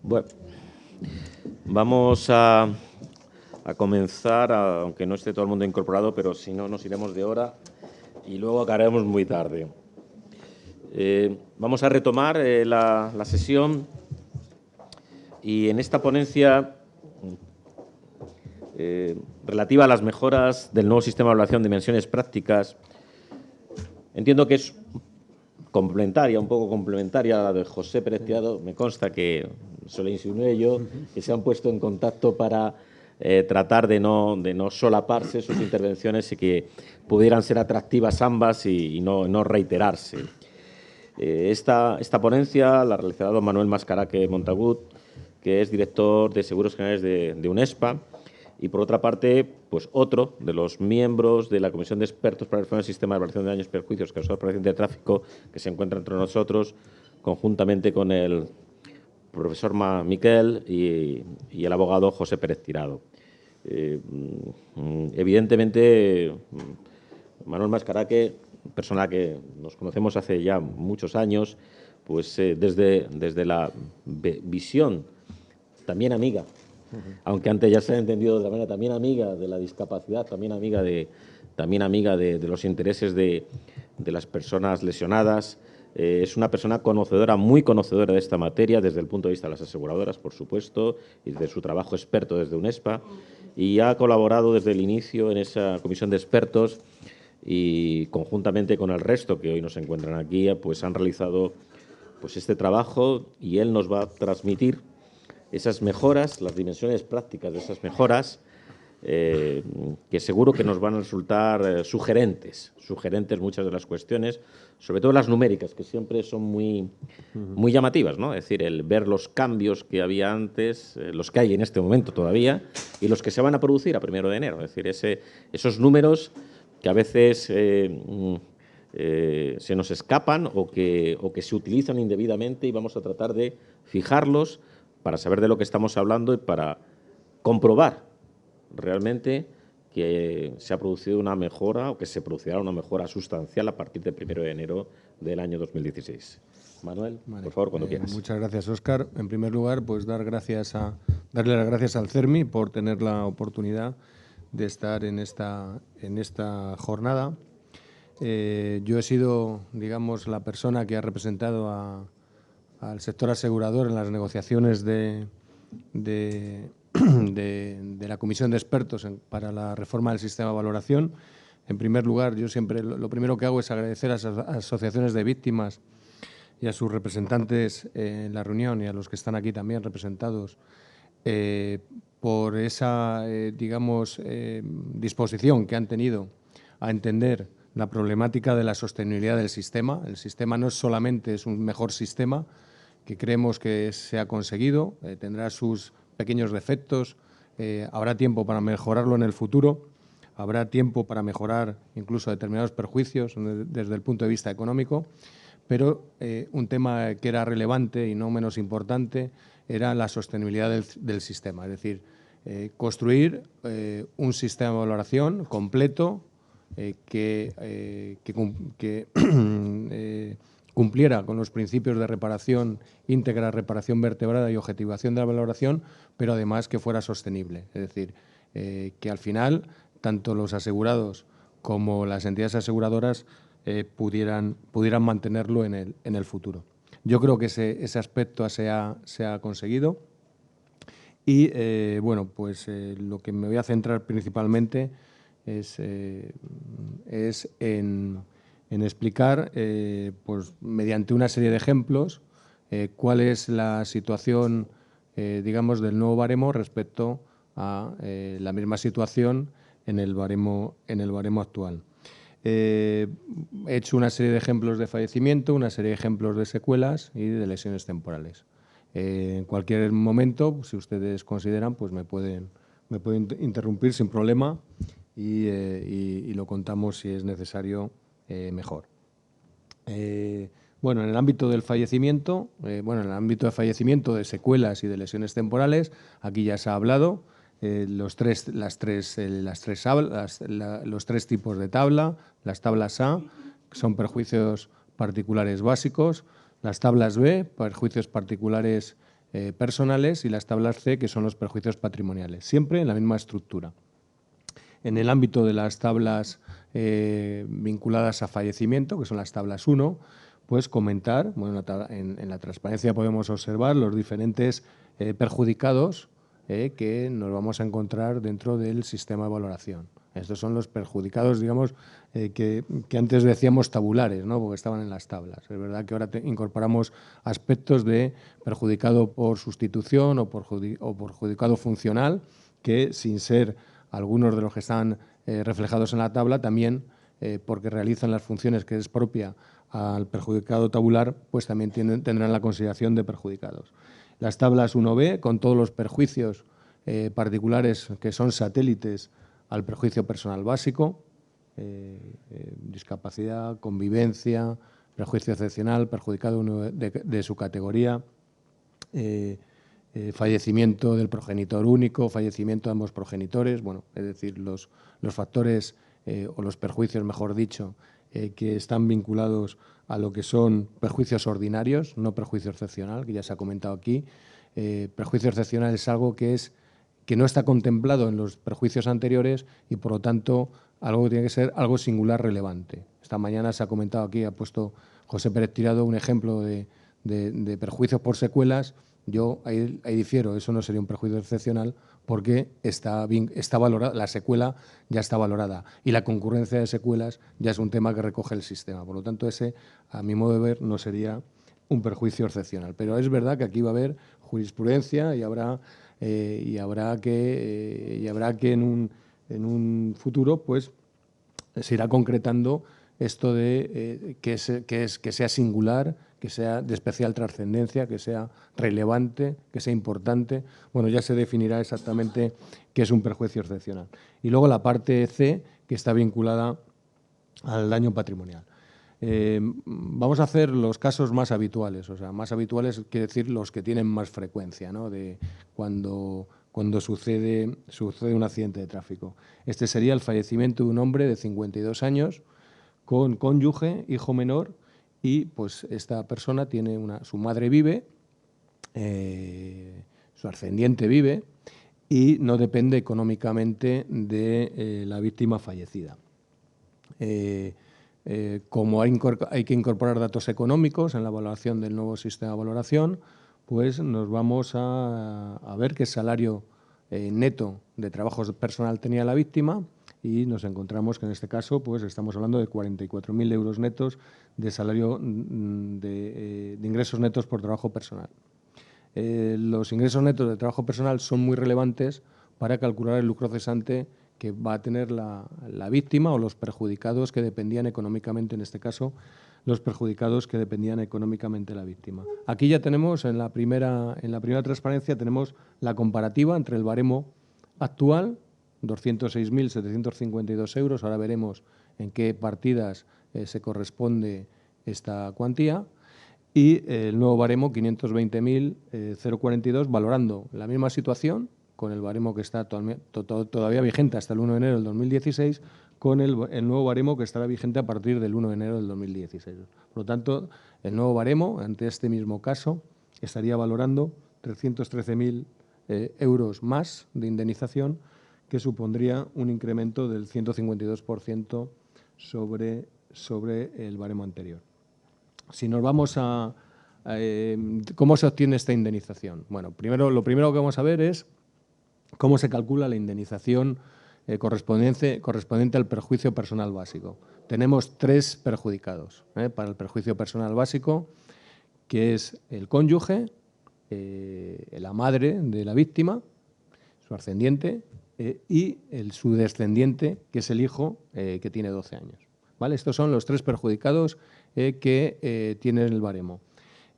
Bueno, vamos a comenzar, aunque no esté todo el mundo incorporado, pero si no nos iremos de hora y luego acabaremos muy tarde. Vamos a retomar la sesión y en esta ponencia relativa a las mejoras del nuevo sistema de evaluación de dimensiones prácticas, entiendo que es complementaria, un poco complementaria a la de José Pérez Tirado. Me consta que, se lo insinué yo, que se han puesto en contacto para tratar de no solaparse sus intervenciones y que pudieran ser atractivas ambas y no reiterarse. Esta ponencia la ha realizado Manuel Mascaraque Montagut, que es director de Seguros Generales de UNESPA, y, por otra parte, pues otro de los miembros de la Comisión de Expertos para reformar el sistema de evaluación de daños y perjuicios causados por accidentes de tráfico, que se encuentra entre nosotros, conjuntamente con el profesor Miquel y el abogado José Pérez Tirado. Evidentemente, Manuel Mascaraque, persona que nos conocemos hace ya muchos años, pues desde la visión también amiga, aunque antes ya se ha entendido de otra manera, también amiga de la discapacidad, también amiga de los intereses de las personas lesionadas. Es una persona conocedora, muy conocedora de esta materia, desde el punto de vista de las aseguradoras, por supuesto, y de su trabajo experto desde UNESPA, y ha colaborado desde el inicio en esa comisión de expertos y, conjuntamente con el resto que hoy nos encuentran aquí, pues han realizado pues este trabajo, y él nos va a transmitir esas mejoras, las dimensiones prácticas de esas mejoras, que seguro que nos van a resultar sugerentes muchas de las cuestiones, sobre todo las numéricas, que siempre son muy llamativas, ¿no? Es decir, el ver los cambios que había antes, los que hay en este momento todavía, y los que se van a producir a 1 de enero. Es decir, esos números que a veces se nos escapan o que se utilizan indebidamente, y vamos a tratar de fijarlos para saber de lo que estamos hablando y para comprobar realmente que se ha producido una mejora o que se producirá una mejora sustancial a partir del 1 de enero del año 2016. Manuel, vale, por favor, cuando quieras. Muchas gracias, Óscar. En primer lugar, pues darle las gracias al CERMI por tener la oportunidad de estar en esta jornada. Yo he sido, digamos, la persona que ha representado al sector asegurador en las negociaciones de la Comisión de Expertos para la reforma del sistema de valoración. En primer lugar, yo siempre lo primero que hago es agradecer a las asociaciones de víctimas y a sus representantes en la reunión, y a los que están aquí también representados, por esa, digamos, disposición que han tenido a entender la problemática de la sostenibilidad del sistema. El sistema no solamente es un mejor sistema, que creemos que se ha conseguido, tendrá sus pequeños defectos, habrá tiempo para mejorarlo en el futuro, habrá tiempo para mejorar incluso determinados perjuicios desde el punto de vista económico, pero un tema que era relevante y no menos importante era la sostenibilidad del sistema, es decir, construir un sistema de valoración completo que cumpliera con los principios de reparación íntegra, reparación vertebrada y objetivación de la valoración, pero además que fuera sostenible. Es decir, que al final tanto los asegurados como las entidades aseguradoras pudieran mantenerlo en el futuro. Yo creo que ese aspecto se ha conseguido y, bueno, pues lo que me voy a centrar principalmente es en explicar, pues mediante una serie de ejemplos, cuál es la situación, digamos, del nuevo baremo respecto a la misma situación en el baremo actual. He hecho una serie de ejemplos de fallecimiento, una serie de ejemplos de secuelas y de lesiones temporales. En cualquier momento, si ustedes consideran, pues me pueden interrumpir sin problema y lo contamos si es necesario mejor. Bueno, en el ámbito del fallecimiento, en el ámbito de fallecimiento, de secuelas y de lesiones temporales, aquí ya se ha hablado los tres tipos de tabla. Las tablas A son perjuicios particulares básicos, las tablas B, perjuicios particulares personales, y las tablas C, que son los perjuicios patrimoniales, siempre en la misma estructura. En el ámbito de las tablas vinculadas a fallecimiento, que son las tablas 1, pues comentar, bueno, en la transparencia podemos observar los diferentes perjudicados que nos vamos a encontrar dentro del sistema de valoración. Estos son los perjudicados, digamos, que antes decíamos tabulares, ¿no?, porque estaban en las tablas. Es verdad que ahora incorporamos aspectos de perjudicado por sustitución o perjudicado funcional, que sin ser algunos de los que están reflejados en la tabla, también porque realizan las funciones que es propia al perjudicado tabular, pues también tendrán la consideración de perjudicados. Las tablas 1B, con todos los perjuicios particulares que son satélites al perjuicio personal básico, discapacidad, convivencia, perjuicio excepcional, perjudicado de su categoría, fallecimiento del progenitor único, fallecimiento de ambos progenitores, bueno, es decir, los factores o los perjuicios, mejor dicho, que están vinculados a lo que son perjuicios ordinarios, no perjuicio excepcional, que ya se ha comentado aquí. Perjuicio excepcional es algo que no está contemplado en los perjuicios anteriores y, por lo tanto, algo que tiene que ser algo singular relevante. Esta mañana se ha comentado aquí, ha puesto José Pérez Tirado un ejemplo de perjuicios por secuelas. Yo ahí difiero, eso no sería un perjuicio excepcional porque está valorada, la secuela ya está valorada y la concurrencia de secuelas ya es un tema que recoge el sistema. Por lo tanto, ese, a mi modo de ver, no sería un perjuicio excepcional. Pero es verdad que aquí va a haber jurisprudencia y habrá que en un futuro pues se irá concretando esto de que sea singular, que sea de especial trascendencia, que sea relevante, que sea importante. Bueno, ya se definirá exactamente qué es un perjuicio excepcional. Y luego la parte C, que está vinculada al daño patrimonial. Vamos a hacer los casos más habituales, o sea, más habituales quiere decir los que tienen más frecuencia, ¿no?, de cuando sucede un accidente de tráfico. Este sería el fallecimiento de un hombre de 52 años con cónyuge, hijo menor, y pues esta persona tiene su madre vive, su ascendiente vive y no depende económicamente de la víctima fallecida. Como hay que incorporar datos económicos en la valoración del nuevo sistema de valoración, pues nos vamos a ver qué salario neto de trabajo personal tenía la víctima, y nos encontramos que en este caso pues estamos hablando de 44.000 euros netos de salario de ingresos netos por trabajo personal. Los ingresos netos de trabajo personal son muy relevantes para calcular el lucro cesante que va a tener la víctima o los perjudicados que dependían económicamente, en este caso, los perjudicados que dependían económicamente de la víctima. Aquí ya tenemos, en la primera transparencia, tenemos la comparativa entre el baremo actual, 206.752 euros, ahora veremos en qué partidas se corresponde esta cuantía, y el nuevo baremo, 520.042, valorando la misma situación, con el baremo que está todavía vigente hasta el 1 de enero del 2016, con el nuevo baremo que estará vigente a partir del 1 de enero del 2016. Por lo tanto, el nuevo baremo, ante este mismo caso, estaría valorando 313.000 euros más de indemnización, que supondría un incremento del 152% sobre el baremo anterior. Si nos vamos a ¿cómo se obtiene esta indemnización? Bueno, lo primero que vamos a ver es cómo se calcula la indemnización correspondiente al perjuicio personal básico. Tenemos 3 perjudicados para el perjuicio personal básico, que es el cónyuge, la madre de la víctima, su ascendiente, y su descendiente, que es el hijo, que tiene 12 años. ¿Vale? Estos son los 3 perjudicados que tienen el baremo.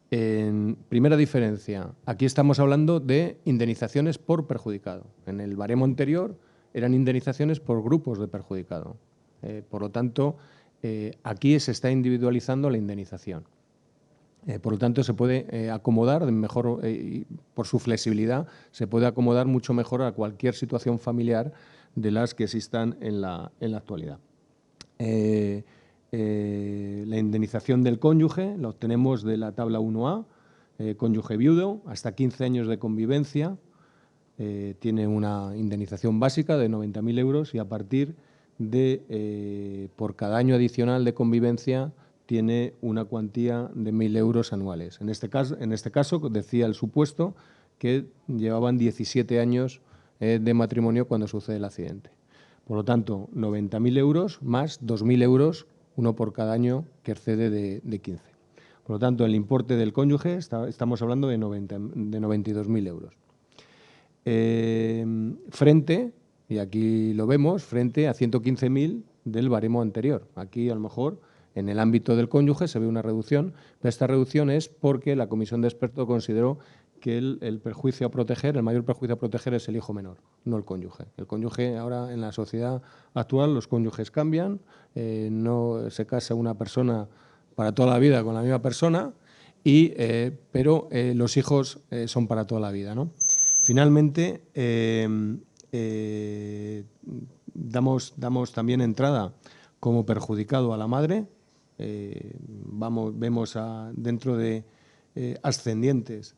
Primera diferencia, aquí estamos hablando de indemnizaciones por perjudicado. En el baremo anterior eran indemnizaciones por grupos de perjudicado. Por lo tanto, aquí se está individualizando la indemnización. Por lo tanto, se puede acomodar mejor, por su flexibilidad, se puede acomodar mucho mejor a cualquier situación familiar de las que existan en la actualidad. La indemnización del cónyuge la obtenemos de la tabla 1A, cónyuge viudo, hasta 15 años de convivencia, tiene una indemnización básica de 90.000 euros y a partir de, por cada año adicional de convivencia, tiene una cuantía de 1.000 euros anuales. En este caso, decía el supuesto que llevaban 17 años de matrimonio cuando sucede el accidente. Por lo tanto, 90.000 euros más 2.000 euros, uno por cada año que excede de 15. Por lo tanto, el importe del cónyuge estamos hablando de 92.000 euros. Frente, y aquí lo vemos, frente a 115.000 del baremo anterior. Aquí, a lo mejor, en el ámbito del cónyuge se ve una reducción, pero esta reducción es porque la comisión de expertos consideró que el perjuicio a proteger, el mayor perjuicio a proteger es el hijo menor, no el cónyuge. El cónyuge, ahora en la sociedad actual, los cónyuges cambian, no se casa una persona para toda la vida con la misma persona, pero los hijos son para toda la vida, ¿no? Finalmente, damos también entrada como perjudicado a la madre. Vemos dentro de ascendientes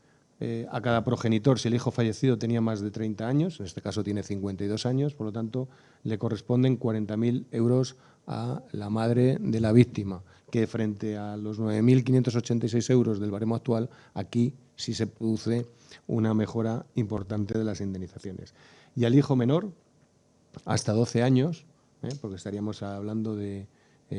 a cada progenitor, si el hijo fallecido tenía más de 30 años, en este caso tiene 52 años, por lo tanto, le corresponden 40.000 euros a la madre de la víctima, que frente a los 9.586 euros del baremo actual, aquí sí se produce una mejora importante de las indemnizaciones. Y al hijo menor, hasta 12 años, porque estaríamos hablando de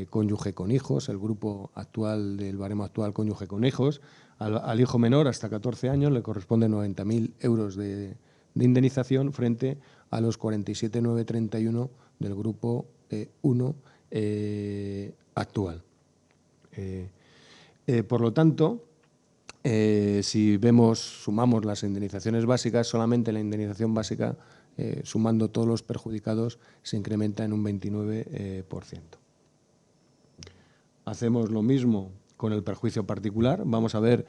cónyuge con hijos, el grupo actual del baremo actual cónyuge con hijos, al hijo menor hasta 14 años le corresponden 90.000 euros de indemnización frente a los 47.931 del grupo 1 actual. Por lo tanto, si sumamos las indemnizaciones básicas, solamente la indemnización básica, sumando todos los perjudicados, se incrementa en un 29%. Hacemos lo mismo con el perjuicio particular. Vamos a ver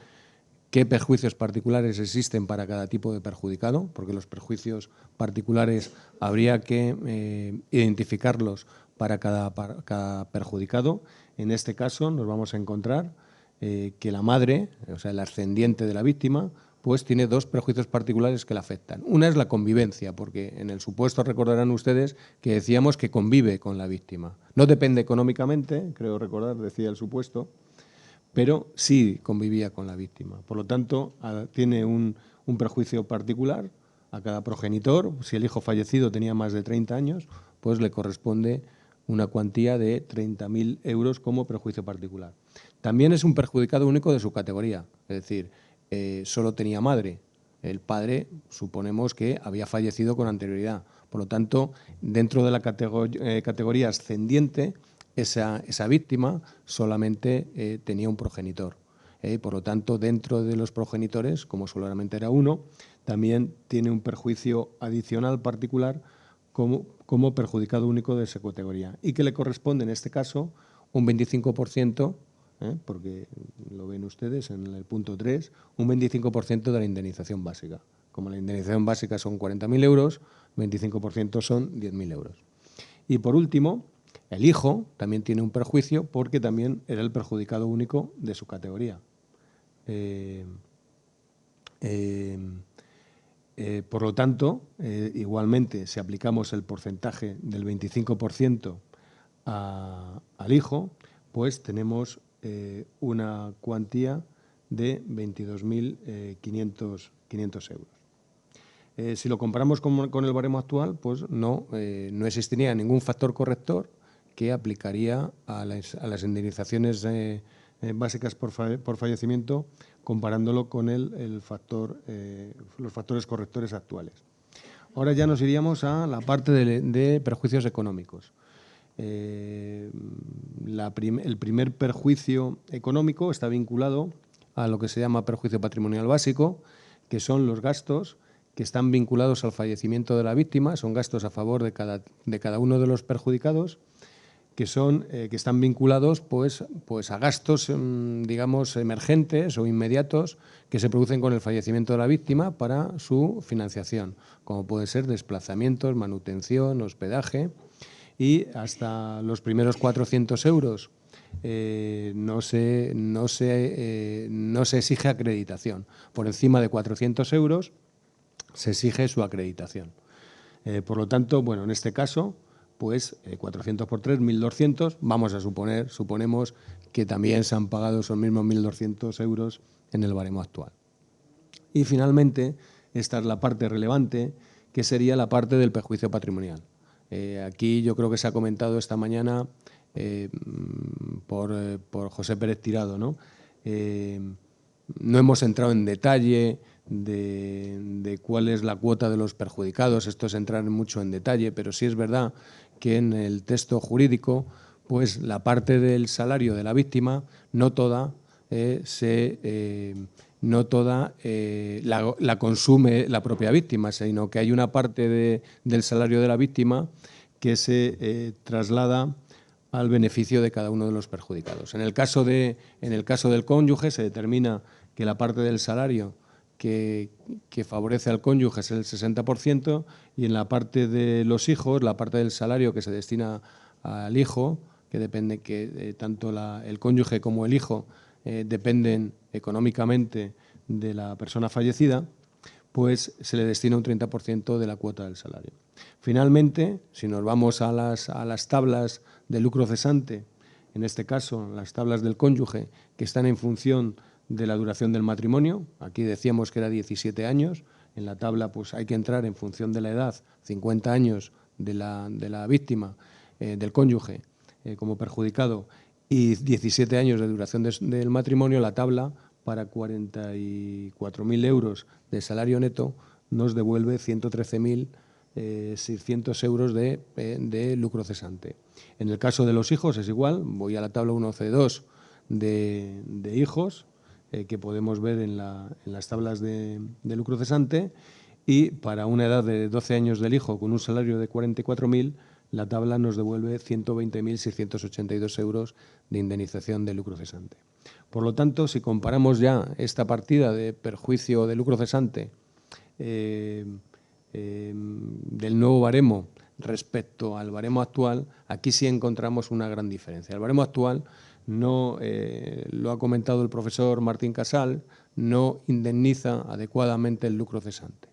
qué perjuicios particulares existen para cada tipo de perjudicado, porque los perjuicios particulares habría que identificarlos para cada perjudicado. En este caso nos vamos a encontrar que la madre, o sea, el ascendiente de la víctima, pues tiene dos perjuicios particulares que la afectan. Una es la convivencia, porque en el supuesto recordarán ustedes que decíamos que convive con la víctima. No depende económicamente, creo recordar, decía el supuesto, pero sí convivía con la víctima. Por lo tanto, tiene un perjuicio particular a cada progenitor. Si el hijo fallecido tenía más de 30 años, pues le corresponde una cuantía de 30.000 euros como perjuicio particular. También es un perjudicado único de su categoría, es decir, solo tenía madre. El padre, suponemos que había fallecido con anterioridad. Por lo tanto, dentro de la categoría ascendiente, esa víctima solamente tenía un progenitor. Por lo tanto, dentro de los progenitores, como solamente era uno, también tiene un perjuicio adicional particular como perjudicado único de esa categoría y que le corresponde en este caso un 25%, porque lo ven ustedes en el punto 3, un 25% de la indemnización básica. Como la indemnización básica son 40.000 euros, 25% son 10.000 euros. Y por último, el hijo también tiene un perjuicio porque también era el perjudicado único de su categoría. Por lo tanto, igualmente, si aplicamos el porcentaje del 25% al hijo, pues tenemos una cuantía de 22.500 euros. Si lo comparamos con el baremo actual, pues no existiría ningún factor corrector que aplicaría a las indemnizaciones básicas por fallecimiento, comparándolo con los factores correctores actuales. Ahora ya nos iríamos a la parte de perjuicios económicos. El primer perjuicio económico está vinculado a lo que se llama perjuicio patrimonial básico, que son los gastos que están vinculados al fallecimiento de la víctima, son gastos a favor de cada uno de los perjudicados, que están vinculados pues a gastos, digamos, emergentes o inmediatos que se producen con el fallecimiento de la víctima para su financiación, como pueden ser desplazamientos, manutención, hospedaje, y hasta los primeros 400 euros no se exige acreditación. Por encima de 400 euros se exige su acreditación. Por lo tanto, bueno, en este caso, pues 400 por 3, 1.200. Vamos a suponemos que también se han pagado esos mismos 1.200 euros en el baremo actual. Y finalmente, esta es la parte relevante, que sería la parte del perjuicio patrimonial. Aquí yo creo que se ha comentado esta mañana por José Pérez Tirado, ¿no? No hemos entrado en detalle de cuál es la cuota de los perjudicados, esto es entrar mucho en detalle, pero sí es verdad que en el texto jurídico, pues la parte del salario de la víctima, no toda la consume la propia víctima, sino que hay una parte del salario de la víctima que se traslada al beneficio de cada uno de los perjudicados. En el caso del cónyuge se determina que la parte del salario que favorece al cónyuge es el 60%, y en la parte de los hijos, la parte del salario que se destina al hijo, que depende que tanto el cónyuge como el hijo dependen económicamente de la persona fallecida, pues se le destina un 30% de la cuota del salario. Finalmente, si nos vamos a las tablas de lucro cesante, en este caso las tablas del cónyuge, que están en función de la duración del matrimonio, aquí decíamos que era 17 años, en la tabla pues hay que entrar en función de la edad, 50 años de la víctima, del cónyuge como perjudicado, y 17 años de duración del matrimonio. La tabla, para 44.000 euros de salario neto, nos devuelve 113.600 euros de lucro cesante. En el caso de los hijos es igual, voy a la tabla 1C2 de hijos, que podemos ver en las tablas de lucro cesante, y para una edad de 12 años del hijo con un salario de 44.000, la tabla nos devuelve 120.682 euros de indemnización de lucro cesante. Por lo tanto, si comparamos ya esta partida de perjuicio de lucro cesante del nuevo baremo respecto al baremo actual, aquí sí encontramos una gran diferencia. El baremo actual, no lo ha comentado el profesor Martín Casal, no indemniza adecuadamente el lucro cesante,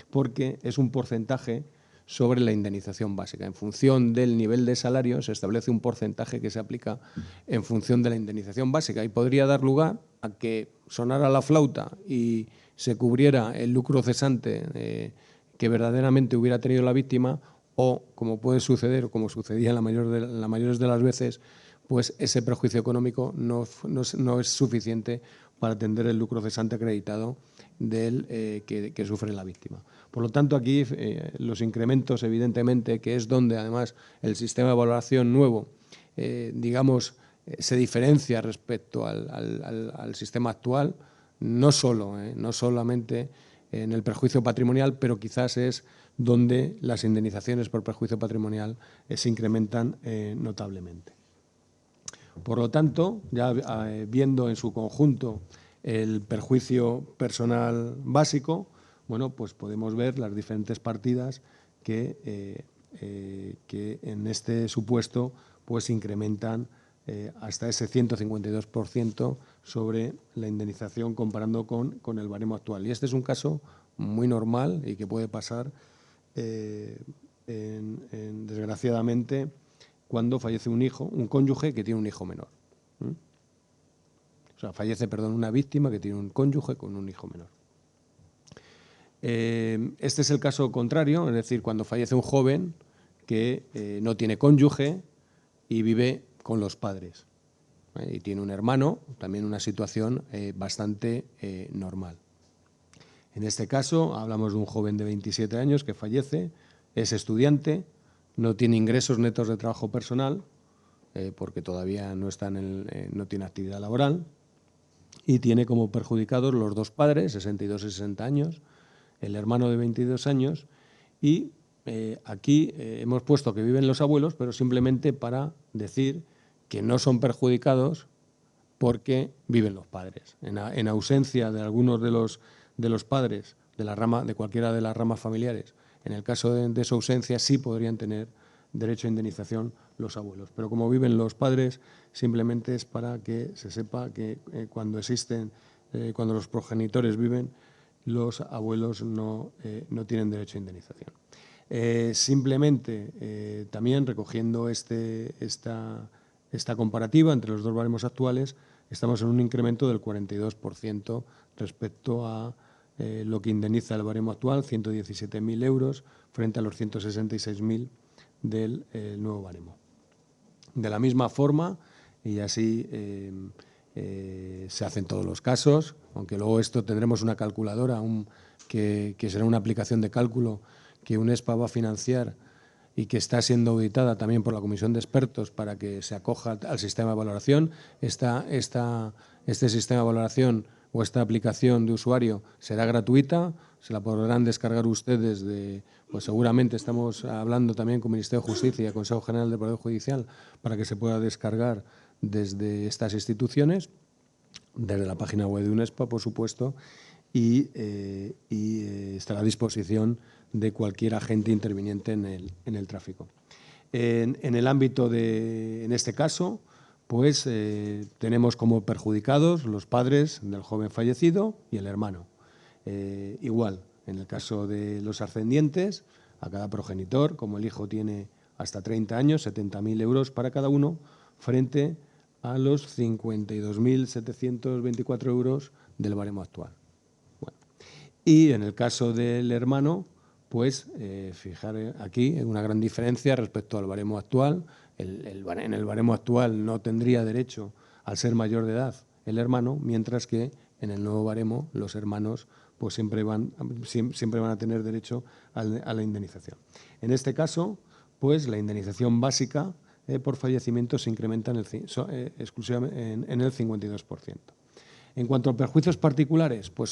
porque es un porcentaje sobre la indemnización básica. En función del nivel de salario se establece un porcentaje que se aplica en función de la indemnización básica, y podría dar lugar a que sonara la flauta y se cubriera el lucro cesante que verdaderamente hubiera tenido la víctima, o, como puede suceder, o como sucedía en la mayores de las veces, pues ese perjuicio económico no es suficiente para atender el lucro cesante acreditado que sufre la víctima. Por lo tanto, aquí los incrementos, evidentemente, que es donde además el sistema de valoración nuevo, se diferencia respecto al sistema actual, no solamente en el perjuicio patrimonial, pero quizás es donde las indemnizaciones por perjuicio patrimonial se incrementan notablemente. Por lo tanto, ya viendo en su conjunto el perjuicio personal básico, bueno, pues podemos ver las diferentes partidas que en este supuesto pues incrementan hasta ese 152% sobre la indemnización, comparando con el baremo actual. Y este es un caso muy normal y que puede pasar, desgraciadamente, cuando fallece un cónyuge que tiene un hijo menor. O sea, fallece, una víctima que tiene un cónyuge con un hijo menor. Este es el caso contrario, es decir, cuando fallece un joven que no tiene cónyuge y vive con los padres, y tiene un hermano, también una situación bastante normal. En este caso hablamos de un joven de 27 años que fallece, es estudiante, no tiene ingresos netos de trabajo personal, porque todavía no tiene actividad laboral, y tiene como perjudicados los dos padres, 62 y 60 años, el hermano de 22 años, y aquí hemos puesto que viven los abuelos, pero simplemente para decir que no son perjudicados porque viven los padres. En ausencia de algunos de los padres de cualquiera de las ramas familiares, en el caso de su ausencia, sí podrían tener derecho a indemnización los abuelos. Pero como viven los padres, simplemente es para que se sepa que cuando los progenitores viven, los abuelos no tienen derecho a indemnización. Simplemente, también recogiendo esta comparativa entre los dos baremos actuales, estamos en un incremento del 42% respecto a lo que indemniza el baremo actual, 117.000 euros, frente a los 166.000 del nuevo baremo. De la misma forma, y así se hacen todos los casos, aunque luego esto tendremos una calculadora que será una aplicación de cálculo que UNESPA va a financiar y que está siendo auditada también por la Comisión de Expertos para que se acoja al sistema de valoración. Este sistema de valoración o esta aplicación de usuario será gratuita, se la podrán descargar ustedes pues seguramente estamos hablando también con el Ministerio de Justicia y el Consejo General del Poder Judicial para que se pueda descargar desde estas instituciones, desde la página web de UNESPA, por supuesto, y estará a disposición de cualquier agente interviniente en el tráfico. En el ámbito en este caso, pues tenemos como perjudicados los padres del joven fallecido y el hermano. Igual, en el caso de los ascendientes, a cada progenitor, como el hijo tiene hasta 30 años, 70.000 euros para cada uno, frente a los 52.724 euros del baremo actual. Bueno. Y en el caso del hermano, pues fijar aquí una gran diferencia respecto al baremo actual. En el baremo actual no tendría derecho al ser mayor de edad el hermano, mientras que en el nuevo baremo los hermanos pues siempre van a tener derecho a la indemnización. En este caso, pues la indemnización básica por fallecimiento se incrementa exclusivamente en el 52%. En cuanto a perjuicios particulares, pues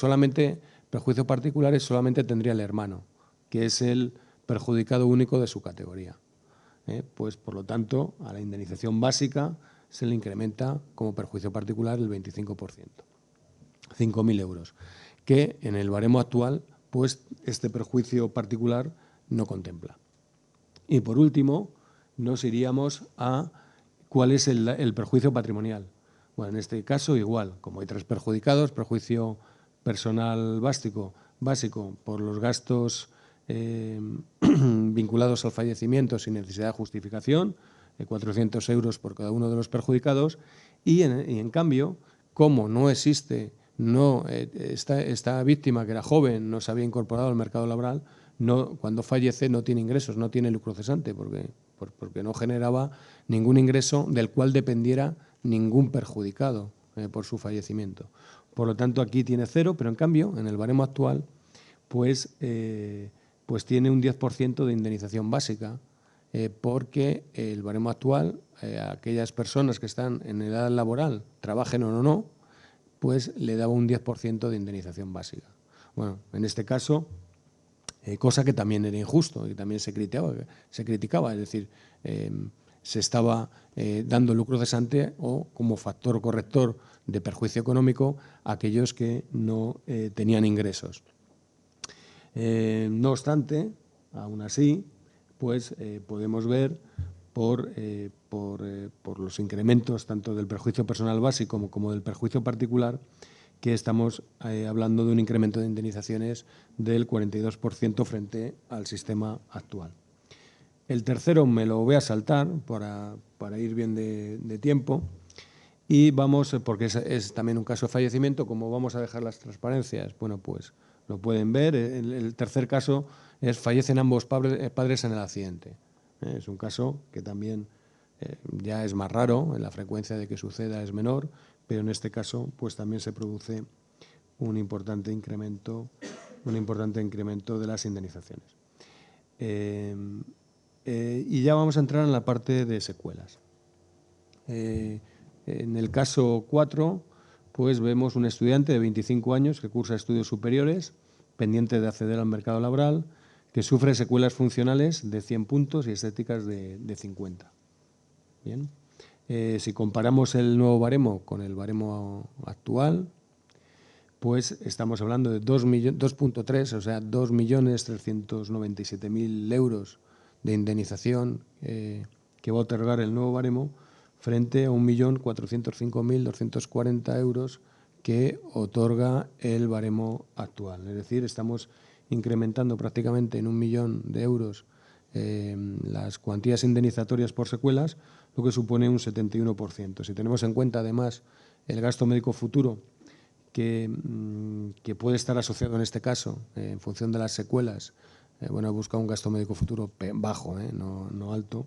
perjuicios particulares solamente tendría el hermano, que es el perjudicado único de su categoría. Pues, por lo tanto, a la indemnización básica se le incrementa como perjuicio particular el 25%, 5.000 euros, que en el baremo actual, pues este perjuicio particular no contempla. Y, por último, nos iríamos a cuál es el perjuicio patrimonial. Bueno, en este caso, igual, como hay tres perjudicados, perjuicio personal básico por los gastos vinculados al fallecimiento sin necesidad de justificación, 400 euros por cada uno de los perjudicados, y en cambio, como no existe, esta víctima que era joven, no se había incorporado al mercado laboral, cuando fallece no tiene ingresos, no tiene lucro cesante, porque no generaba ningún ingreso del cual dependiera ningún perjudicado por su fallecimiento. Por lo tanto, aquí tiene cero, pero en cambio, en el baremo actual, pues tiene un 10% de indemnización básica, porque el baremo actual, aquellas personas que están en edad laboral, trabajen o no, pues le daba un 10% de indemnización básica. Bueno, en este caso, cosa que también era injusto y también se criticaba, es decir, se estaba dando lucro cesante o como factor corrector de perjuicio económico a aquellos que no tenían ingresos. No obstante, aún así, pues podemos ver por los incrementos tanto del perjuicio personal básico como del perjuicio particular que estamos hablando de un incremento de indemnizaciones del 42% frente al sistema actual. El tercero me lo voy a saltar para ir bien de tiempo y vamos, porque es también un caso de fallecimiento, como vamos a dejar las transparencias, bueno, pues lo pueden ver. El tercer caso es fallecen ambos padres en el accidente. Es un caso que también ya es más raro, la frecuencia de que suceda es menor, pero en este caso pues también se produce un importante incremento de las indemnizaciones. Y ya vamos a entrar en la parte de secuelas. En el caso 4, pues vemos un estudiante de 25 años que cursa estudios superiores, pendiente de acceder al mercado laboral, que sufre secuelas funcionales de 100 puntos y estéticas de 50. Bien. Si comparamos el nuevo baremo con el baremo actual, pues estamos hablando de 2.3, o sea, 2.397.000 euros de indemnización que va a otorgar el nuevo baremo frente a 1.405.240 euros que otorga el baremo actual. Es decir, estamos incrementando prácticamente en 1 millón de euros las cuantías indemnizatorias por secuelas, lo que supone un 71%. Si tenemos en cuenta, además, el gasto médico futuro que puede estar asociado en este caso, en función de las secuelas, bueno, busca un gasto médico futuro bajo, no alto,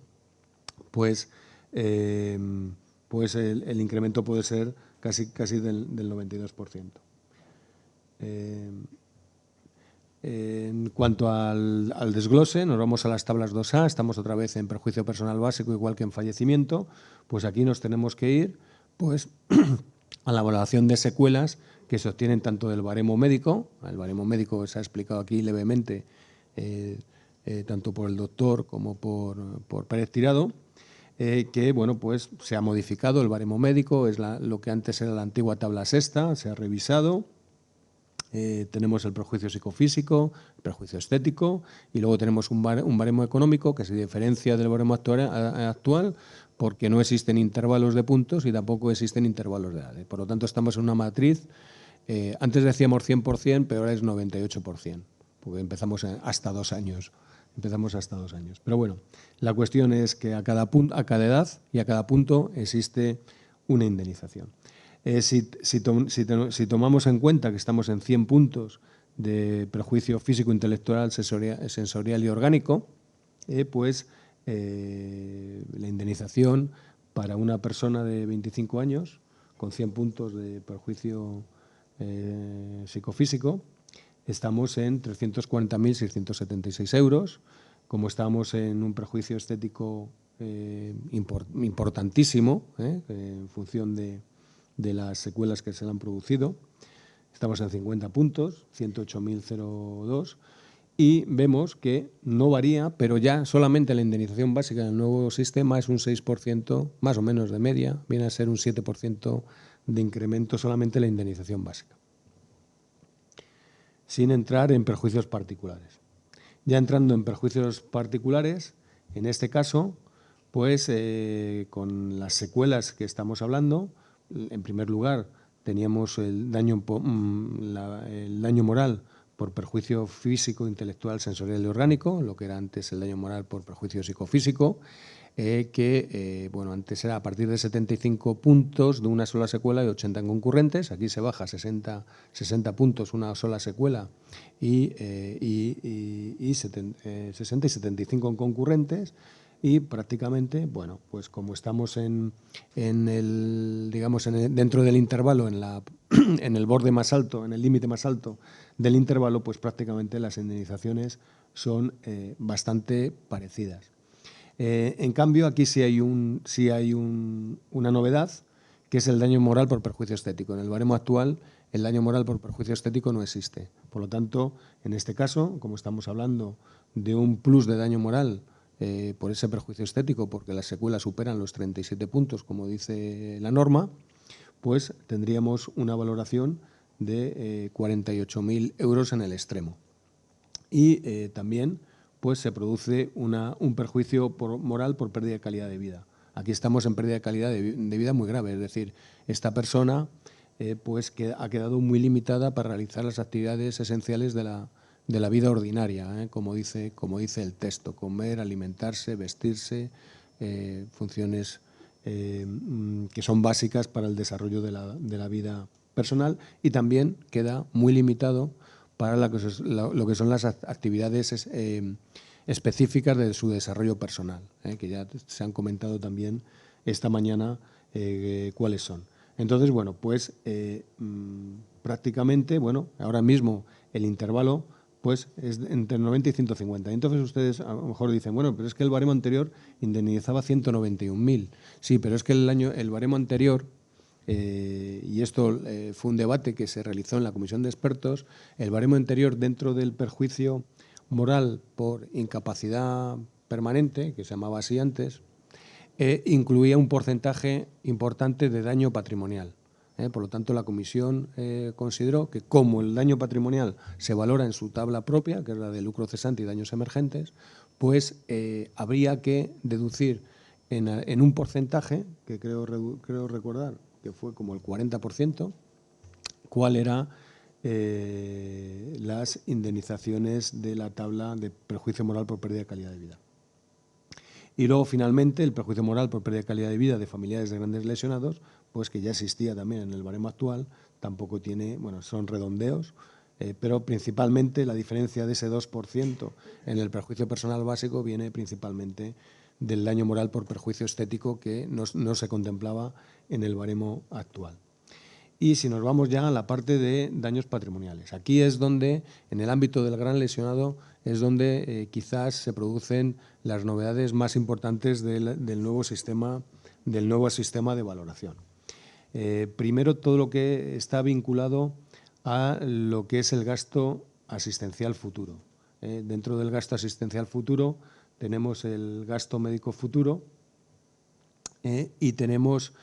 pues el incremento puede ser casi del 92%. En cuanto al desglose, nos vamos a las tablas 2A, estamos otra vez en perjuicio personal básico, igual que en fallecimiento, pues aquí nos tenemos que ir pues, a la valoración de secuelas que se obtienen tanto del baremo médico, el baremo médico se ha explicado aquí levemente, tanto por el doctor como por Pérez Tirado, que bueno, pues se ha modificado el baremo médico, es lo que antes era la antigua tabla sexta, se ha revisado. Tenemos el perjuicio psicofísico, el perjuicio estético y luego tenemos un baremo económico que se diferencia del baremo actual porque no existen intervalos de puntos y tampoco existen intervalos de edades. Por lo tanto, estamos en una matriz, antes decíamos 100%, pero ahora es 98%, porque empezamos hasta 2 años. Empezamos hasta 2 años. Pero bueno, la cuestión es que a cada edad y a cada punto existe una indemnización. Si tomamos en cuenta que estamos en 100 puntos de perjuicio físico, intelectual, sensorial y orgánico, pues la indemnización para una persona de 25 años con 100 puntos de perjuicio psicofísico, estamos en 340.676 euros. Como estamos en un perjuicio estético importantísimo, en función de las secuelas que se le han producido. Estamos en 50 puntos, 108.002, y vemos que no varía, pero ya solamente la indemnización básica del nuevo sistema es un 6%, más o menos de media, viene a ser un 7% de incremento solamente la indemnización básica, sin entrar en perjuicios particulares. Ya entrando en perjuicios particulares, en este caso, pues con las secuelas que estamos hablando, en primer lugar, teníamos el daño moral por perjuicio físico, intelectual, sensorial y orgánico, lo que era antes el daño moral por perjuicio psicofísico, que bueno, antes era a partir de 75 puntos de una sola secuela y 80 en concurrentes. Aquí se baja 60 puntos una sola secuela y 60 y 75 en concurrentes. Y prácticamente, bueno, pues como estamos dentro del intervalo, en el borde más alto, en el límite más alto del intervalo, pues prácticamente las indemnizaciones son bastante parecidas. En cambio, aquí sí hay una novedad, que es el daño moral por perjuicio estético. En el baremo actual, el daño moral por perjuicio estético no existe. Por lo tanto, en este caso, como estamos hablando de un plus de daño moral por ese perjuicio estético, porque las secuelas superan los 37 puntos, como dice la norma, pues tendríamos una valoración de 48.000 euros en el extremo. Y también pues se produce un perjuicio moral por pérdida de calidad de vida. Aquí estamos en pérdida de calidad de vida muy grave, es decir, esta persona pues ha quedado muy limitada para realizar las actividades esenciales de la vida ordinaria, como dice el texto: comer, alimentarse, vestirse, funciones que son básicas para el desarrollo de la vida personal, y también queda muy limitado para lo que son las actividades específicas de su desarrollo personal, que ya se han comentado también esta mañana cuáles son. Entonces, bueno, pues prácticamente, bueno, ahora mismo el intervalo pues es entre 90 y 150. Entonces ustedes a lo mejor dicen, bueno, pero es que el baremo anterior indemnizaba 191.000. Sí, pero es que el baremo anterior, y esto fue un debate que se realizó en la comisión de expertos, el baremo anterior, dentro del perjuicio moral por incapacidad permanente, que se llamaba así antes, incluía un porcentaje importante de daño patrimonial. Por lo tanto, la comisión consideró que, como el daño patrimonial se valora en su tabla propia, que es la de lucro cesante y daños emergentes, pues habría que deducir en un porcentaje, que creo recordar que fue como el 40%, cuál era las indemnizaciones de la tabla de perjuicio moral por pérdida de calidad de vida. Y luego, finalmente, el perjuicio moral por pérdida de calidad de vida de familiares de grandes lesionados, pues que ya existía también en el baremo actual, tampoco tiene, bueno, son redondeos, pero principalmente la diferencia de ese 2% en el perjuicio personal básico viene principalmente del daño moral por perjuicio estético que no se contemplaba en el baremo actual. Y si nos vamos ya a la parte de daños patrimoniales, aquí es donde, en el ámbito del gran lesionado, es donde quizás se producen las novedades más importantes del nuevo sistema de valoración. Primero, todo lo que está vinculado a lo que es el gasto asistencial futuro. Dentro del gasto asistencial futuro tenemos el gasto médico futuro y tenemos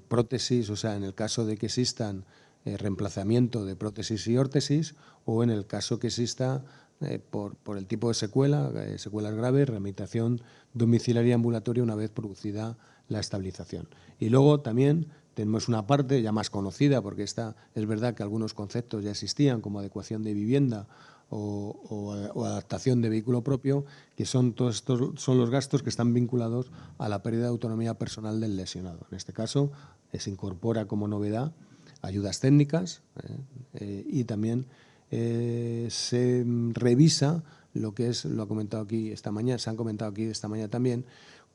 prótesis, o sea, en el caso de que existan reemplazamiento de prótesis y órtesis, o en el caso que exista por el tipo de secuelas graves, rehabilitación domiciliaria ambulatoria una vez producida la estabilización. Y luego también tenemos una parte ya más conocida, porque esta es verdad que algunos conceptos ya existían, como adecuación de vivienda o adaptación de vehículo propio, que son todos estos son los gastos que están vinculados a la pérdida de autonomía personal del lesionado. En este caso, se incorpora como novedad ayudas técnicas y también se revisa lo que es, lo ha comentado aquí esta mañana, se han comentado aquí esta mañana también,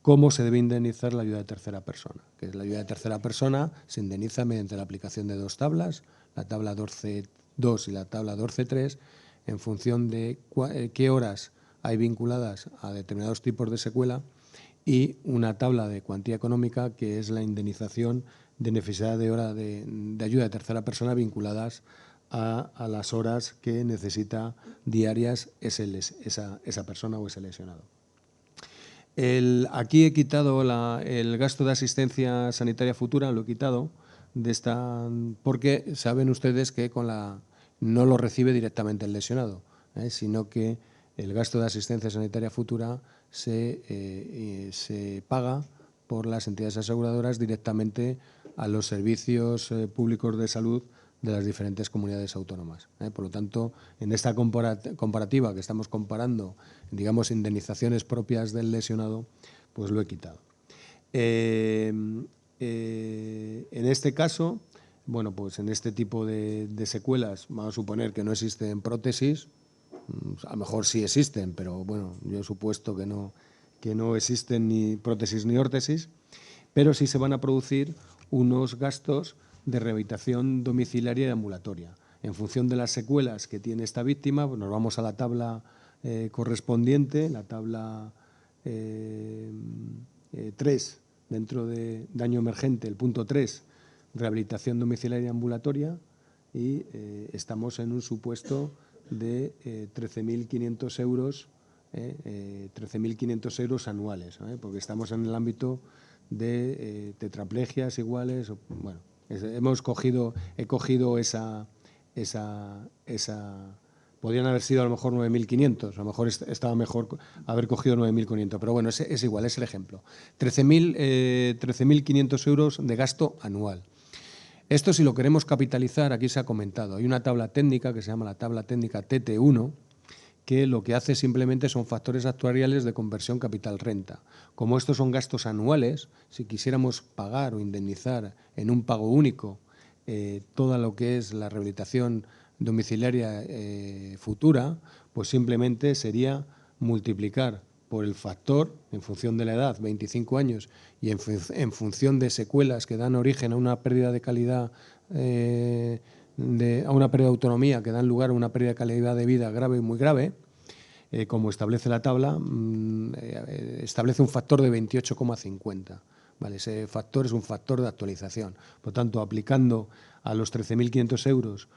cómo se debe indemnizar la ayuda de tercera persona. Que es la ayuda de tercera persona se indemniza mediante la aplicación de dos tablas, la tabla 12.2 y la tabla 12.3, en función de qué horas hay vinculadas a determinados tipos de secuela, y una tabla de cuantía económica, que es la indemnización de necesidad de hora de ayuda de tercera persona vinculadas a las horas que necesita diarias esa persona o ese lesionado. Aquí he quitado el gasto de asistencia sanitaria futura, lo he quitado, porque saben ustedes que no lo recibe directamente el lesionado, sino que el gasto de asistencia sanitaria futura se paga por las entidades aseguradoras directamente a los servicios públicos de salud de las diferentes comunidades autónomas. Por lo tanto, en esta comparativa que estamos comparando, digamos, indemnizaciones propias del lesionado, pues lo he quitado. En este caso, bueno, pues en este tipo de secuelas, vamos a suponer que no existen prótesis, a lo mejor sí existen, pero bueno, yo he supuesto que no existen ni prótesis ni órtesis, pero sí se van a producir unos gastos de rehabilitación domiciliaria y ambulatoria. En función de las secuelas que tiene esta víctima, pues nos vamos a la tabla correspondiente, la tabla 3, dentro de daño emergente, el punto 3, rehabilitación domiciliaria y ambulatoria, y estamos en un supuesto de 13.500 euros, 13.500 euros anuales, porque estamos en el ámbito de tetraplegias iguales. Bueno, he cogido esa podrían haber sido a lo mejor 9.500, a lo mejor estaba mejor haber cogido 9.500, pero bueno, es igual, es el ejemplo. 13.500 euros de gasto anual. Esto, si lo queremos capitalizar, aquí se ha comentado, hay una tabla técnica que se llama la tabla técnica TT1, que lo que hace simplemente son factores actuariales de conversión capital-renta. Como estos son gastos anuales, si quisiéramos pagar o indemnizar en un pago único todo lo que es la rehabilitación domiciliaria futura, pues simplemente sería multiplicar por el factor, en función de la edad, 25 años, y en función de secuelas que dan origen a una pérdida de calidad, a una pérdida de autonomía que dan lugar a una pérdida de calidad de vida grave y muy grave, como establece la tabla, establece un factor de 28,50. Vale, ese factor es un factor de actualización. Por tanto, aplicando a los 13.500 euros,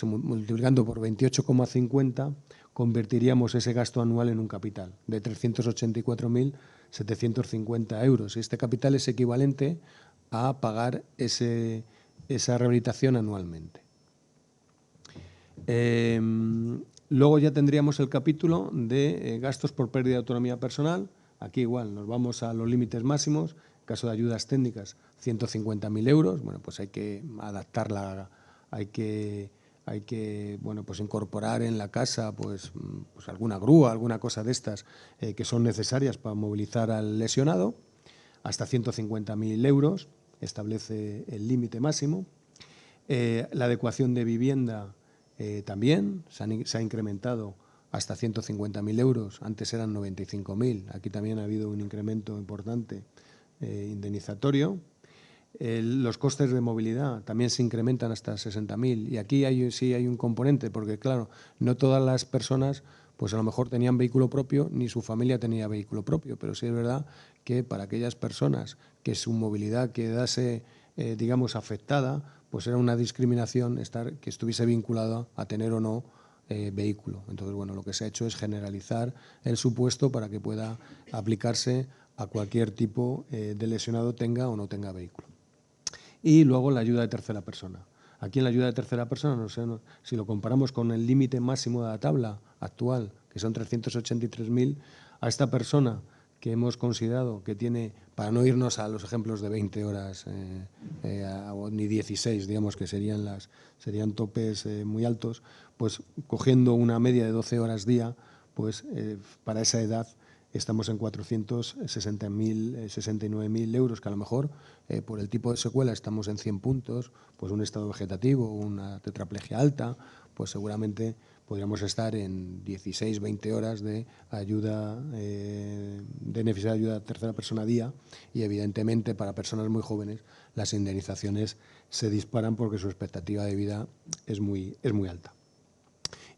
multiplicando por 28,50, convertiríamos ese gasto anual en un capital de 384.750 euros. Y este capital es equivalente a pagar esa rehabilitación anualmente. Luego ya tendríamos el capítulo de gastos por pérdida de autonomía personal, aquí igual, nos vamos a los límites máximos. En caso de ayudas técnicas, 150.000 euros. Bueno, pues hay que adaptarla, hay que bueno, pues incorporar en la casa pues alguna grúa, alguna cosa de estas que son necesarias para movilizar al lesionado. Hasta 150.000 euros establece el límite máximo. La adecuación de vivienda también se ha incrementado hasta 150.000 euros. Antes eran 95.000. Aquí también ha habido un incremento importante indemnizatorio. Los costes de movilidad también se incrementan hasta 60.000. Y aquí sí hay un componente, porque claro, no todas las personas pues a lo mejor tenían vehículo propio, ni su familia tenía vehículo propio, pero sí es verdad que para aquellas personas que su movilidad quedase, digamos, afectada, pues era una discriminación que estuviese vinculada a tener o no vehículo. Entonces, bueno, lo que se ha hecho es generalizar el supuesto para que pueda aplicarse a cualquier tipo de lesionado, tenga o no tenga vehículo. Y luego la ayuda de tercera persona. Aquí en la ayuda de tercera persona, no sé, si lo comparamos con el límite máximo de la tabla actual, que son 383.000, a esta persona que hemos considerado que tiene, para no irnos a los ejemplos de 20 horas ni 16, digamos que serían topes muy altos, pues cogiendo una media de 12 horas día, pues para esa edad estamos en 469.000 euros, que a lo mejor por el tipo de secuela estamos en 100 puntos, pues un estado vegetativo, una tetraplegia alta, pues seguramente podríamos estar en 16, 20 horas de ayuda, de necesidad de ayuda a tercera persona día, y evidentemente para personas muy jóvenes las indemnizaciones se disparan porque su expectativa de vida es muy alta.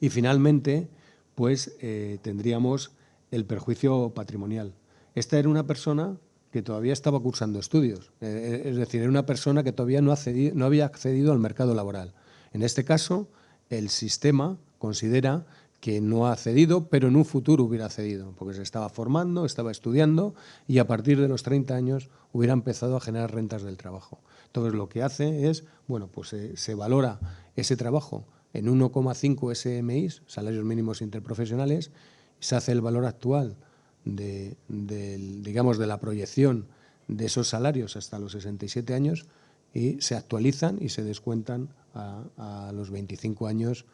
Y finalmente, pues tendríamos el perjuicio patrimonial. Esta era una persona que todavía estaba cursando estudios, es decir, era una persona que todavía no había accedido al mercado laboral. En este caso, el sistema considera que no ha accedido, pero en un futuro hubiera accedido, porque se estaba formando, estaba estudiando y a partir de los 30 años hubiera empezado a generar rentas del trabajo. Entonces, lo que hace es, bueno, pues se valora ese trabajo en 1,5 SMIs, salarios mínimos interprofesionales, se hace el valor actual de la proyección de esos salarios hasta los 67 años y se actualizan y se descuentan a los 25 años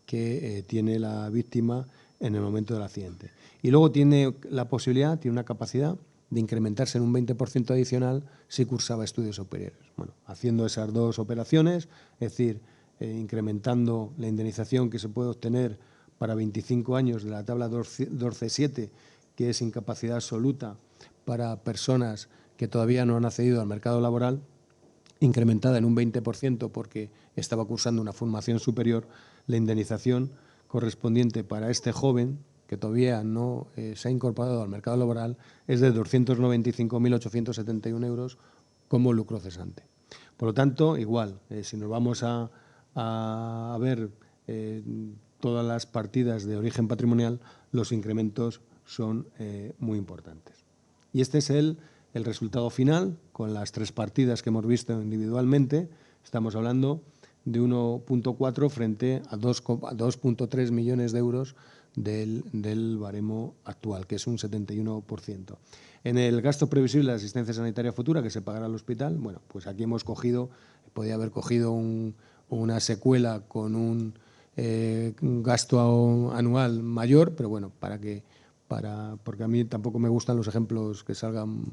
que tiene la víctima en el momento del accidente. Y luego tiene la posibilidad, tiene una capacidad de incrementarse en un 20% adicional si cursaba estudios superiores. Bueno, haciendo esas dos operaciones, es decir, incrementando la indemnización que se puede obtener para 25 años de la tabla 12.7, que es incapacidad absoluta para personas que todavía no han accedido al mercado laboral, incrementada en un 20% porque estaba cursando una formación superior, la indemnización correspondiente para este joven que todavía no se ha incorporado al mercado laboral es de 295.871 euros como lucro cesante. Por lo tanto, igual, si nos vamos a ver todas las partidas de origen patrimonial, los incrementos son muy importantes. Y este es el resultado final, con las tres partidas que hemos visto individualmente. Estamos hablando de 1,4 frente a 2,3 millones de euros del baremo actual, que es un 71%. En el gasto previsible de asistencia sanitaria futura que se pagará al hospital, bueno, pues aquí hemos cogido, podía haber cogido una secuela con un gasto anual mayor, pero bueno, porque a mí tampoco me gustan los ejemplos que salgan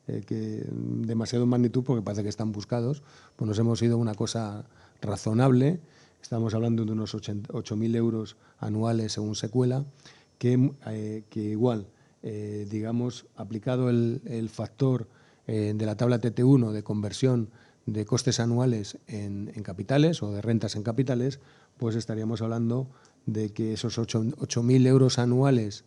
demasiado en magnitud, porque parece que están buscados, pues nos hemos ido a una cosa razonable. Estamos hablando de unos 8.000 euros anuales según secuela, que igual, digamos, aplicado el factor de la tabla TT1 de conversión de costes anuales en capitales o de rentas en capitales, pues estaríamos hablando de que esos 8.000 euros anuales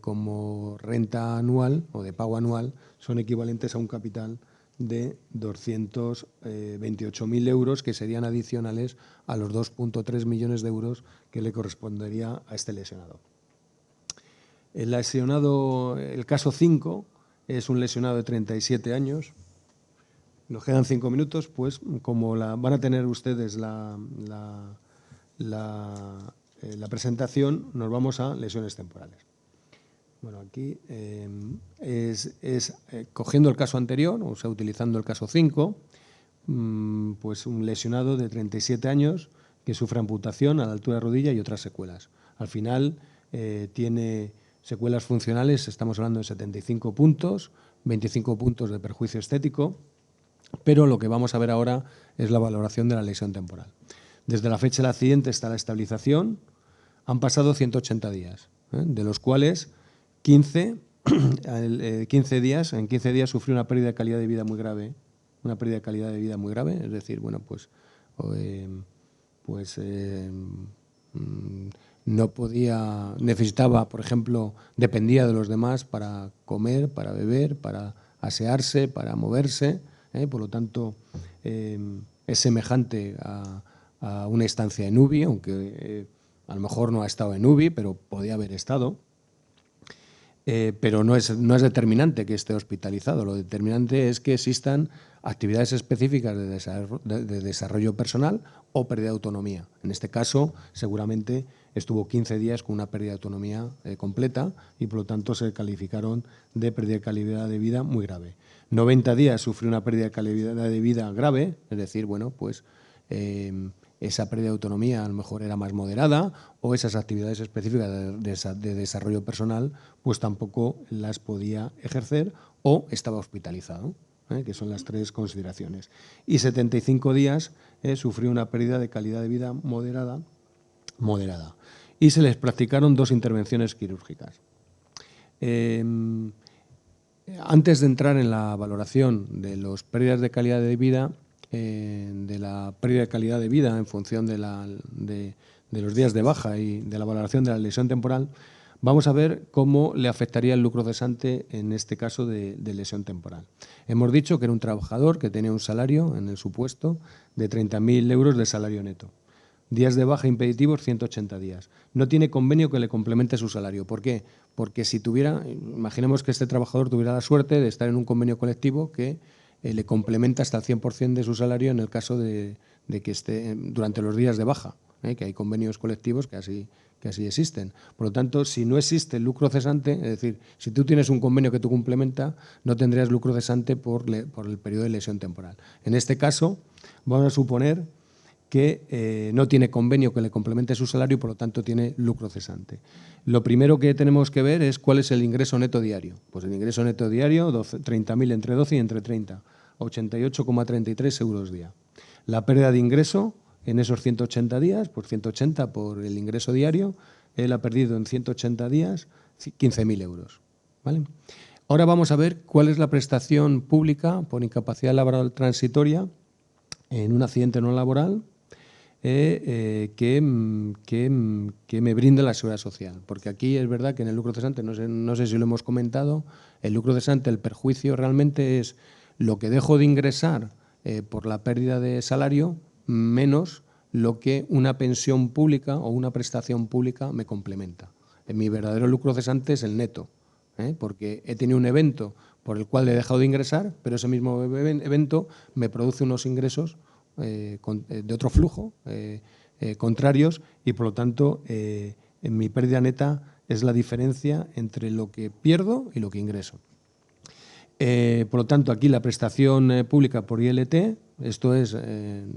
como renta anual o de pago anual son equivalentes a un capital de 228.000 euros, que serían adicionales a los 2,3 millones de euros que le correspondería a este lesionado. El lesionado, el caso 5, es un lesionado de 37 años. Nos quedan 5 minutos, pues como van a tener ustedes la presentación, nos vamos a lesiones temporales. Bueno, aquí cogiendo el caso anterior, o sea, utilizando el caso 5, pues un lesionado de 37 años que sufre amputación a la altura de rodilla y otras secuelas. Al final tiene secuelas funcionales, estamos hablando de 75 puntos, 25 puntos de perjuicio estético, pero lo que vamos a ver ahora es la valoración de la lesión temporal. Desde la fecha del accidente hasta la estabilización han pasado 180 días, de los cuales 15 días sufrió una pérdida de calidad de vida muy grave, es decir, bueno, no podía, necesitaba, por ejemplo, dependía de los demás para comer, para beber, para asearse, para moverse, por lo tanto es semejante a una estancia en UBI, aunque a lo mejor no ha estado en UBI, pero podía haber estado. Pero no es determinante que esté hospitalizado. Lo determinante es que existan actividades específicas de desarrollo personal o pérdida de autonomía. En este caso, seguramente estuvo 15 días con una pérdida de autonomía completa y, por lo tanto, se calificaron de pérdida de calidad de vida muy grave. 90 días sufrió una pérdida de calidad de vida grave, es decir, bueno, pues esa pérdida de autonomía a lo mejor era más moderada o esas actividades específicas de desarrollo personal pues tampoco las podía ejercer o estaba hospitalizado, que son las tres consideraciones. Y 75 días sufrió una pérdida de calidad de vida moderada y se les practicaron 2 intervenciones quirúrgicas. Antes de entrar en la valoración de las pérdidas de calidad de vida, de la pérdida de calidad de vida en función de los días de baja y de la valoración de la lesión temporal, vamos a ver cómo le afectaría el lucro cesante en este caso de lesión temporal. Hemos dicho que era un trabajador que tenía un salario, en el supuesto, de 30.000 euros de salario neto. Días de baja impeditivos, 180 días. No tiene convenio que le complemente su salario. ¿Por qué? Porque si tuviera, imaginemos que este trabajador tuviera la suerte de estar en un convenio colectivo que le complementa hasta el 100% de su salario en el caso de que esté durante los días de baja, que hay convenios colectivos que así existen. Por lo tanto, si no existe el lucro cesante, es decir, si tú tienes un convenio que tú complementa, no tendrías lucro cesante por el periodo de lesión temporal. En este caso, vamos a suponer que no tiene convenio que le complemente su salario y, por lo tanto, tiene lucro cesante. Lo primero que tenemos que ver es cuál es el ingreso neto diario. Pues el ingreso neto diario, 30.000 entre 12 y entre 30, 88,33 euros día. La pérdida de ingreso en esos 180 días, pues 180 por el ingreso diario, él ha perdido en 180 días 15.000 euros. ¿Vale? Ahora vamos a ver cuál es la prestación pública por incapacidad laboral transitoria en un accidente no laboral que me brinda la Seguridad Social. Porque aquí es verdad que en el lucro cesante, no sé si lo hemos comentado, el lucro cesante, el perjuicio realmente es lo que dejo de ingresar por la pérdida de salario menos lo que una pensión pública o una prestación pública me complementa. Mi verdadero lucro cesante es el neto, porque he tenido un evento por el cual he dejado de ingresar, pero ese mismo evento me produce unos ingresos de otro flujo, contrarios, y por lo tanto en mi pérdida neta es la diferencia entre lo que pierdo y lo que ingreso. Por lo tanto, aquí la prestación pública por ILT, esto es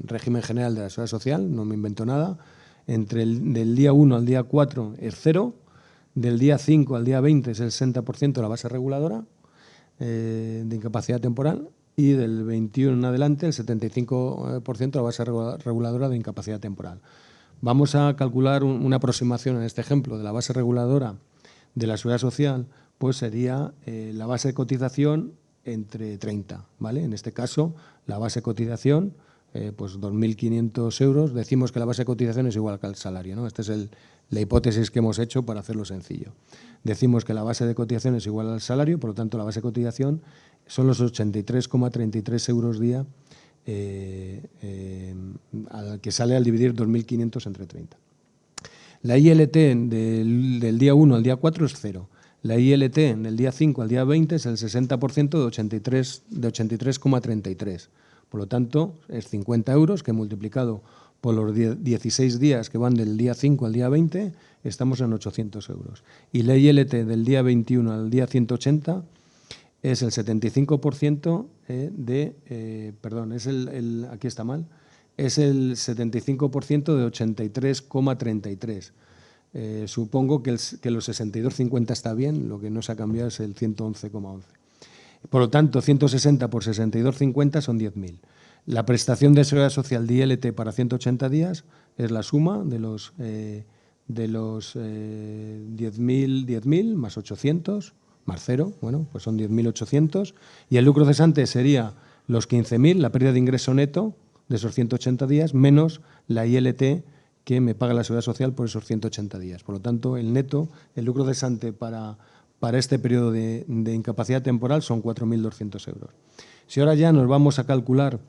régimen general de la Seguridad Social, no me invento nada, del día 1 al día 4 es 0, del día 5 al día 20 es el 60% de la base reguladora de incapacidad temporal y del 21 en adelante el 75% de la base reguladora de incapacidad temporal. Vamos a calcular una aproximación en este ejemplo de la base reguladora de la Seguridad Social, pues sería la base de cotización entre 30, ¿vale? En este caso, la base de cotización, pues 2.500 euros. Decimos que la base de cotización es igual que el salario, ¿no? Esta es la hipótesis que hemos hecho para hacerlo sencillo. Decimos que la base de cotización es igual al salario, por lo tanto, la base de cotización son los 83,33 euros día al que sale al dividir 2.500 entre 30. La ILT del día 1 al día 4 es 0. La ILT del día 5 al día 20 es el 60% de 83,33. Por lo tanto, es 50 euros que multiplicado por los 16 días que van del día 5 al día 20, estamos en 800 euros. Y la ILT del día 21 al día 180 es el 75% perdón, es aquí está mal, es el 75% de 83,33. Supongo que los 62,50 está bien, lo que no se ha cambiado es el 111,11. Por lo tanto, 160 por 62,50 son 10.000. La prestación de seguridad social de ILT para 180 días es la suma de los 10.000 más 800 más 0, bueno, pues son 10.800. Y el lucro cesante sería los 15.000, la pérdida de ingreso neto de esos 180 días, menos la ILT que me paga la seguridad social por esos 180 días. Por lo tanto, el neto, el lucro cesante para este periodo de incapacidad temporal son 4.200 euros. Si ahora ya nos vamos a calcular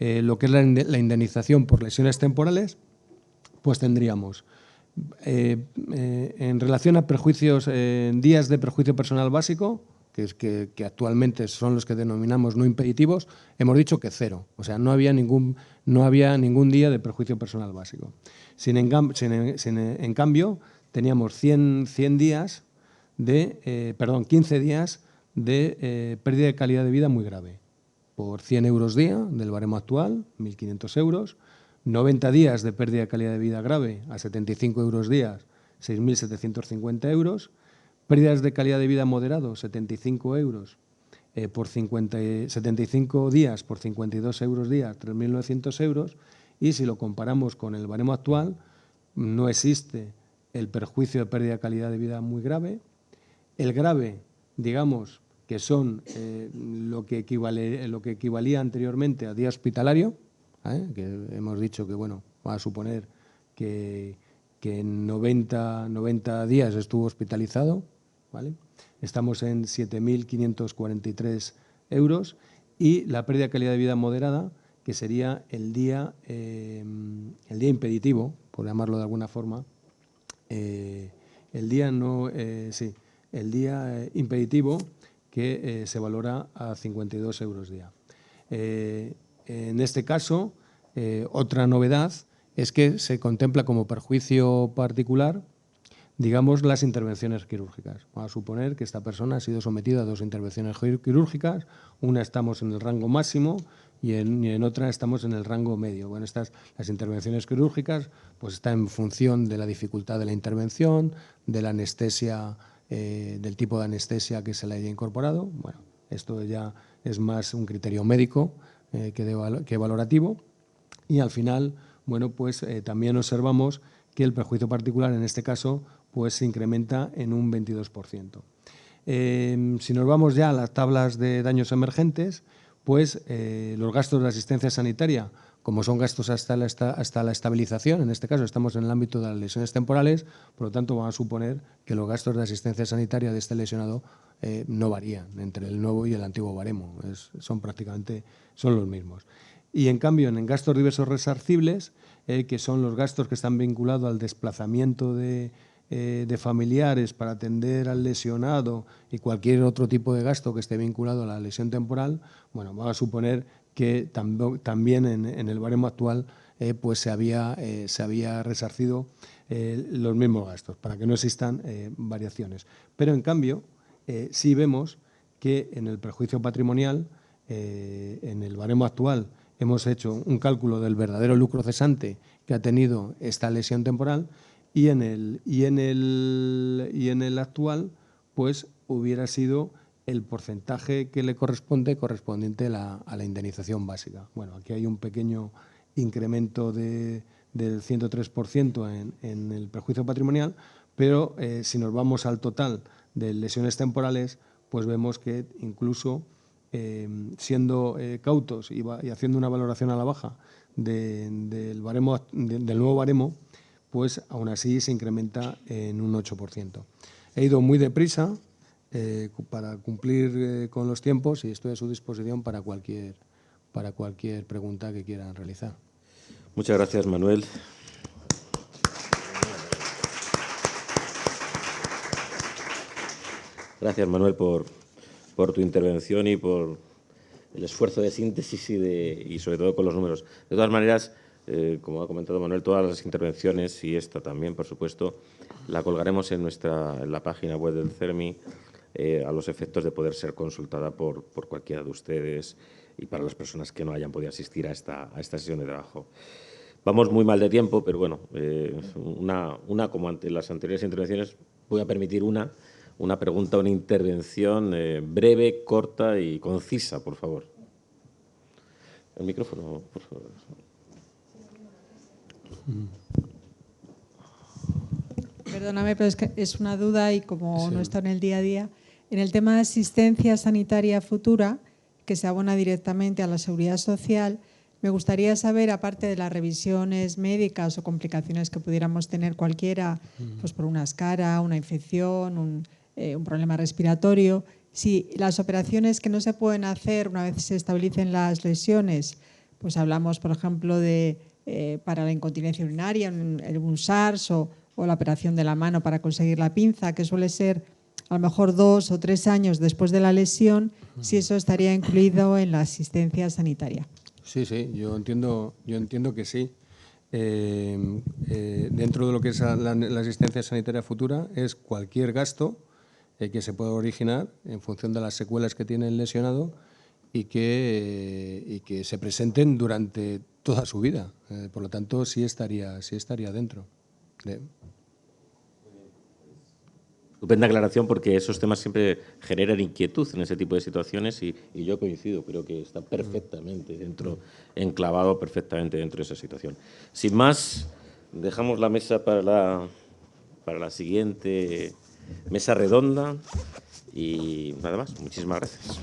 lo que es la indemnización por lesiones temporales, pues tendríamos, en relación a perjuicios, días de perjuicio personal básico, que actualmente son los que denominamos no impeditivos, hemos dicho que 0. O sea, no había ningún día de perjuicio personal básico. En cambio, teníamos 15 días de pérdida de calidad de vida muy grave, por 100 euros día del baremo actual, 1.500 euros, 90 días de pérdida de calidad de vida grave a 75 euros días, 6.750 euros, pérdidas de calidad de vida moderado, 75 euros por 75 días por 52 euros día, 3.900 euros, y si lo comparamos con el baremo actual, no existe el perjuicio de pérdida de calidad de vida muy grave. El grave, digamos, que son lo que equivalía anteriormente a día hospitalario, que hemos dicho que, bueno, va a suponer que en 90 días estuvo hospitalizado, ¿vale? Estamos en 7.543 euros, y la pérdida de calidad de vida moderada, que sería el día impeditivo, por llamarlo de alguna forma, el día impeditivo, que se valora a 52 euros día. En este caso, otra novedad es que se contempla como perjuicio particular, digamos, las intervenciones quirúrgicas. Vamos a suponer que esta persona ha sido sometida a 2 intervenciones quirúrgicas, una estamos en el rango máximo y en otra estamos en el rango medio. Bueno, las intervenciones quirúrgicas pues están en función de la dificultad de la intervención, de la anestesia, del tipo de anestesia que se le haya incorporado. Bueno, esto ya es más un criterio médico que valorativo, y al final, bueno, pues también observamos que el perjuicio particular en este caso pues se incrementa en un 22%. Si nos vamos ya a las tablas de daños emergentes, pues los gastos de asistencia sanitaria, como son gastos hasta la estabilización, en este caso estamos en el ámbito de las lesiones temporales, por lo tanto vamos a suponer que los gastos de asistencia sanitaria de este lesionado no varían entre el nuevo y el antiguo baremo, son los mismos. Y en cambio, en gastos diversos resarcibles, que son los gastos que están vinculados al desplazamiento de familiares para atender al lesionado y cualquier otro tipo de gasto que esté vinculado a la lesión temporal, bueno, vamos a suponer que también en el baremo actual pues se había resarcido los mismos gastos, para que no existan variaciones. Pero en cambio, sí vemos que en el perjuicio patrimonial, en el baremo actual, hemos hecho un cálculo del verdadero lucro cesante que ha tenido esta lesión temporal, y en el actual pues hubiera sido el porcentaje que le correspondiente a la indemnización básica. Bueno, aquí hay un pequeño incremento del 103% en el perjuicio patrimonial, pero si nos vamos al total de lesiones temporales, pues vemos que incluso siendo cautos y haciendo una valoración a la baja del nuevo baremo, pues aún así se incrementa en un 8%. He ido muy deprisa para cumplir con los tiempos, y estoy a su disposición para cualquier pregunta que quieran realizar. Muchas gracias, Manuel. Gracias, Manuel, por tu intervención y por el esfuerzo de síntesis y sobre todo con los números. De todas maneras, como ha comentado Manuel, todas las intervenciones y esta también, por supuesto, la colgaremos en la página web del CERMI a los efectos de poder ser consultada por cualquiera de ustedes y para las personas que no hayan podido asistir a esta sesión de trabajo. Vamos muy mal de tiempo, pero bueno, como ante las anteriores intervenciones, voy a permitir una pregunta, una intervención breve, corta y concisa, por favor. El micrófono, por favor. Perdóname, pero es que es una duda y como no está en el día a día, en el tema de asistencia sanitaria futura, que se abona directamente a la Seguridad Social, me gustaría saber, aparte de las revisiones médicas o complicaciones que pudiéramos tener cualquiera, pues por una escara, una infección, un problema respiratorio, si las operaciones que no se pueden hacer una vez se estabilicen las lesiones, pues hablamos, por ejemplo, de para la incontinencia urinaria, un SARS o la operación de la mano para conseguir la pinza, que suele ser a lo mejor 2 o 3 años después de la lesión, si eso estaría incluido en la asistencia sanitaria. Sí, yo entiendo que sí. Dentro de lo que es la asistencia sanitaria futura es cualquier gasto que se pueda originar en función de las secuelas que tiene el lesionado y que se presenten durante toda su vida. Por lo tanto, sí estaría dentro. Estupenda aclaración, porque esos temas siempre generan inquietud en ese tipo de situaciones y yo coincido, creo que está perfectamente enclavado perfectamente dentro de esa situación. Sin más, dejamos la mesa para la siguiente mesa redonda y nada más. Muchísimas gracias.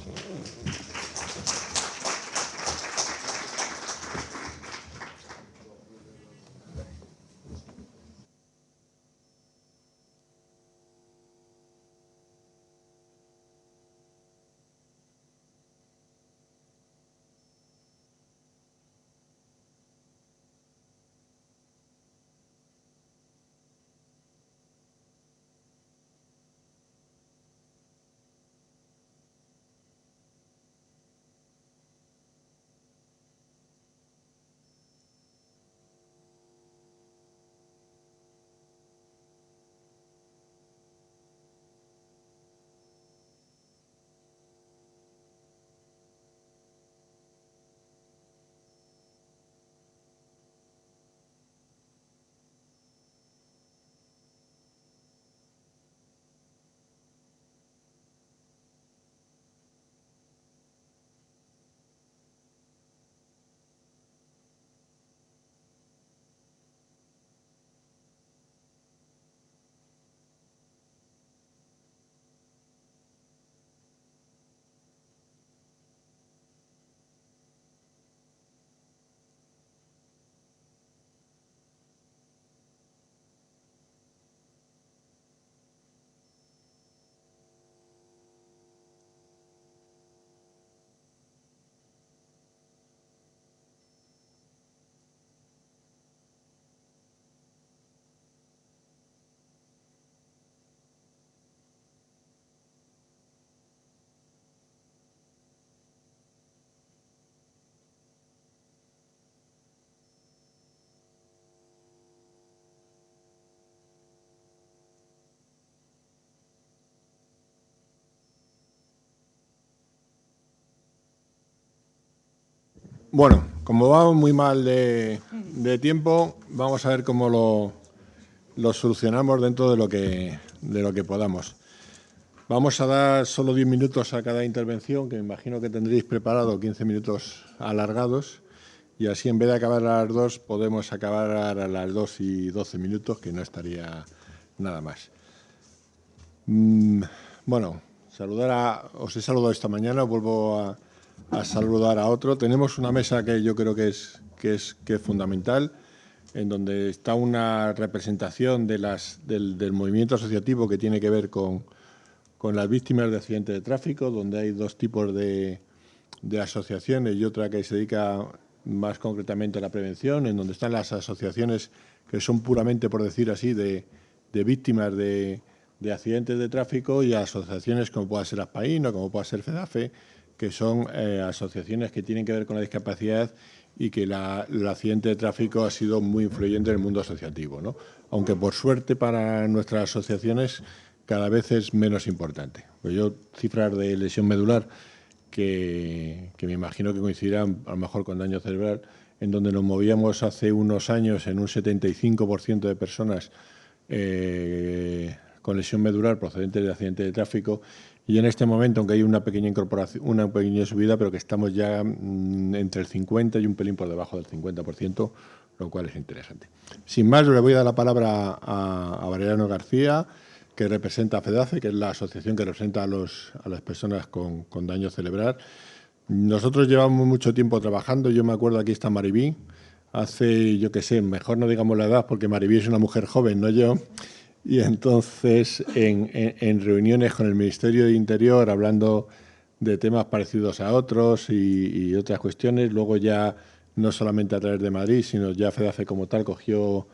Bueno, como vamos muy mal de tiempo, vamos a ver cómo lo solucionamos dentro de lo que podamos. Vamos a dar solo 10 minutos a cada intervención, que me imagino que tendréis preparado 15 minutos alargados, y así en vez de acabar a las 2 podemos acabar a las 2 y 12 minutos, que no estaría nada más. Bueno, os he saludado esta mañana, vuelvo a saludar a otro. Tenemos una mesa que yo creo que es fundamental, en donde está una representación del movimiento asociativo que tiene que ver con las víctimas de accidentes de tráfico, donde hay dos tipos de asociaciones y otra que se dedica más concretamente a la prevención, en donde están las asociaciones que son puramente, por decir así, de víctimas de accidentes de tráfico, y asociaciones como pueda ser ASPAIN o como pueda ser FEDAFE, que son asociaciones que tienen que ver con la discapacidad y que el accidente de tráfico ha sido muy influyente en el mundo asociativo, ¿no? Aunque por suerte para nuestras asociaciones cada vez es menos importante. Pues yo, cifras de lesión medular que me imagino que coincidirán a lo mejor con daño cerebral, en donde nos movíamos hace unos años en un 75% de personas con lesión medular procedente de accidente de tráfico, y en este momento, aunque hay una pequeña incorporación, una pequeña subida, pero que estamos ya entre el 50 y un pelín por debajo del 50%, lo cual es interesante. Sin más, le voy a dar la palabra a Valeriano García, que representa a FEDACE, que es la asociación que representa a las personas con daño cerebral. Nosotros llevamos mucho tiempo trabajando. Yo me acuerdo, aquí está Maribí, hace, yo qué sé, mejor no digamos la edad, porque Maribí es una mujer joven, no yo. Y entonces, en reuniones con el Ministerio de Interior, hablando de temas parecidos a otros y otras cuestiones, luego ya no solamente a través de Madrid, sino ya FEDACE como tal cogió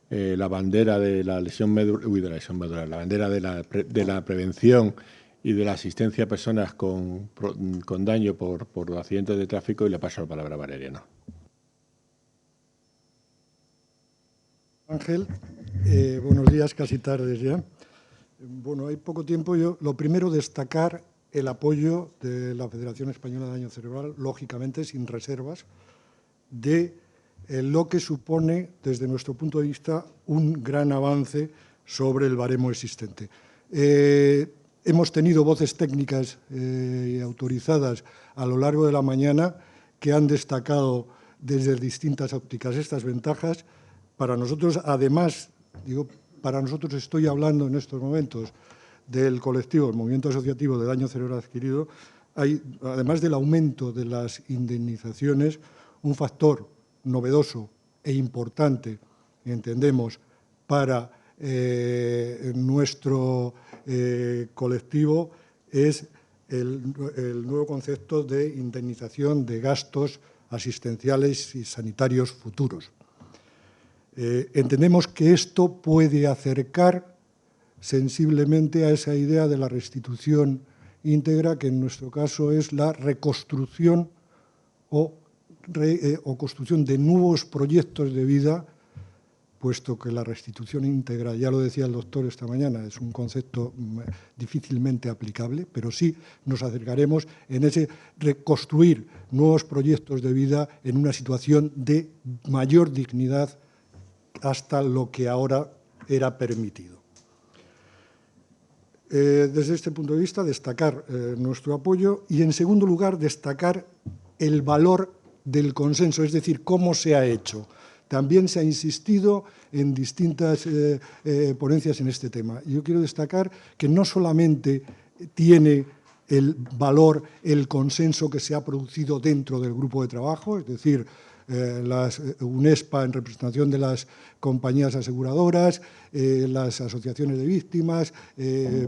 la bandera de la lesión medular, la bandera de la prevención y de la asistencia a personas con daño por accidentes de tráfico, y le paso la palabra a Valeriano. Ángel, buenos días, casi tardes ya. Bueno, hay poco tiempo. Lo primero, destacar el apoyo de la Federación Española de Daño Cerebral, lógicamente sin reservas, de lo que supone, desde nuestro punto de vista, un gran avance sobre el baremo existente. Hemos tenido voces técnicas autorizadas a lo largo de la mañana que han destacado desde distintas ópticas estas ventajas. Para nosotros, además, para nosotros estoy hablando en estos momentos del colectivo, el Movimiento Asociativo de Daño Cerebral Adquirido, hay, además del aumento de las indemnizaciones, un factor novedoso e importante, entendemos, para nuestro colectivo, es el nuevo concepto de indemnización de gastos asistenciales y sanitarios futuros. Entendemos que esto puede acercar sensiblemente a esa idea de la restitución íntegra, que en nuestro caso es la reconstrucción o construcción de nuevos proyectos de vida, puesto que la restitución íntegra, ya lo decía el doctor esta mañana, es un concepto difícilmente aplicable, pero sí nos acercaremos en ese reconstruir nuevos proyectos de vida en una situación de mayor dignidad hasta lo que ahora era permitido. Desde este punto de vista, destacar nuestro apoyo y, en segundo lugar, destacar el valor del consenso, es decir, cómo se ha hecho. También se ha insistido en distintas ponencias en este tema. Yo quiero destacar que no solamente tiene el valor, el consenso que se ha producido dentro del grupo de trabajo, es decir, las UNESPA en representación de las compañías aseguradoras, las asociaciones de víctimas,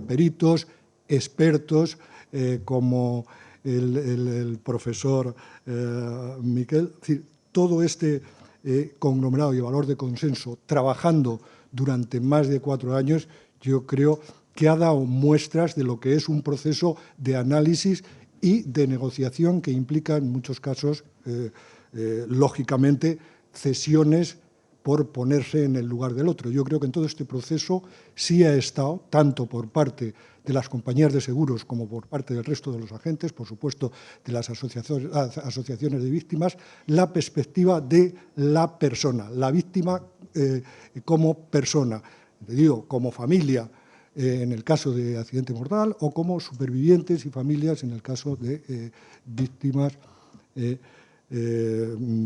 peritos, expertos como el profesor Miquel, es decir, todo este conglomerado y valor de consenso trabajando durante más de 4 años, yo creo que ha dado muestras de lo que es un proceso de análisis y de negociación que implica en muchos casos lógicamente, cesiones por ponerse en el lugar del otro. Yo creo que en todo este proceso sí ha estado, tanto por parte de las compañías de seguros como por parte del resto de los agentes, por supuesto de las asociaciones de víctimas, la perspectiva de la persona, la víctima como persona, digo, como familia en el caso de accidente mortal o como supervivientes y familias en el caso de víctimas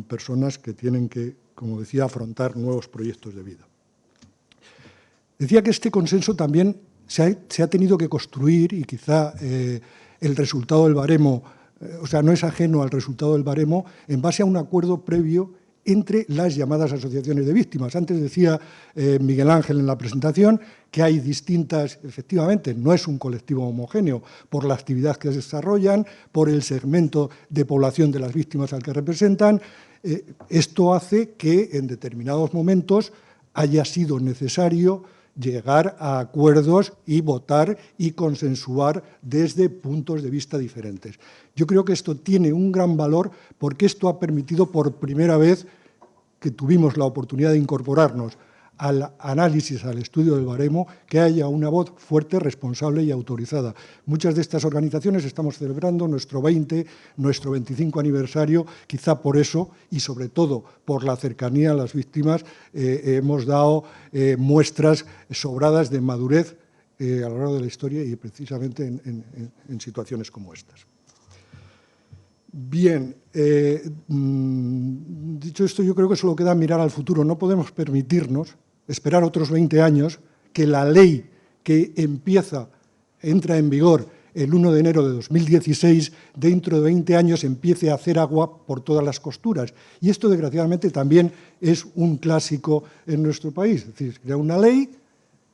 personas que tienen que, como decía, afrontar nuevos proyectos de vida. Decía que este consenso también se ha tenido que construir y quizá el resultado del baremo, o sea, no es ajeno al resultado del baremo, en base a un acuerdo previo entre las llamadas asociaciones de víctimas. Antes decía Miguel Ángel en la presentación que hay distintas, efectivamente, no es un colectivo homogéneo por la actividad que desarrollan, por el segmento de población de las víctimas al que representan. Esto hace que en determinados momentos haya sido necesario llegar a acuerdos y votar y consensuar desde puntos de vista diferentes. Yo creo que esto tiene un gran valor porque esto ha permitido por primera vez que tuvimos la oportunidad de incorporarnos al análisis, al estudio del baremo, que haya una voz fuerte, responsable y autorizada. Muchas de estas organizaciones estamos celebrando nuestro 25 aniversario, quizá por eso y sobre todo por la cercanía a las víctimas hemos dado muestras sobradas de madurez a lo largo de la historia y precisamente en situaciones como estas. Bien, dicho esto, yo creo que solo queda mirar al futuro. No podemos permitirnos esperar otros 20 años que la ley que entra en vigor el 1 de enero de 2016, dentro de 20 años empiece a hacer agua por todas las costuras. Y esto, desgraciadamente, también es un clásico en nuestro país. Es decir, se crea una ley,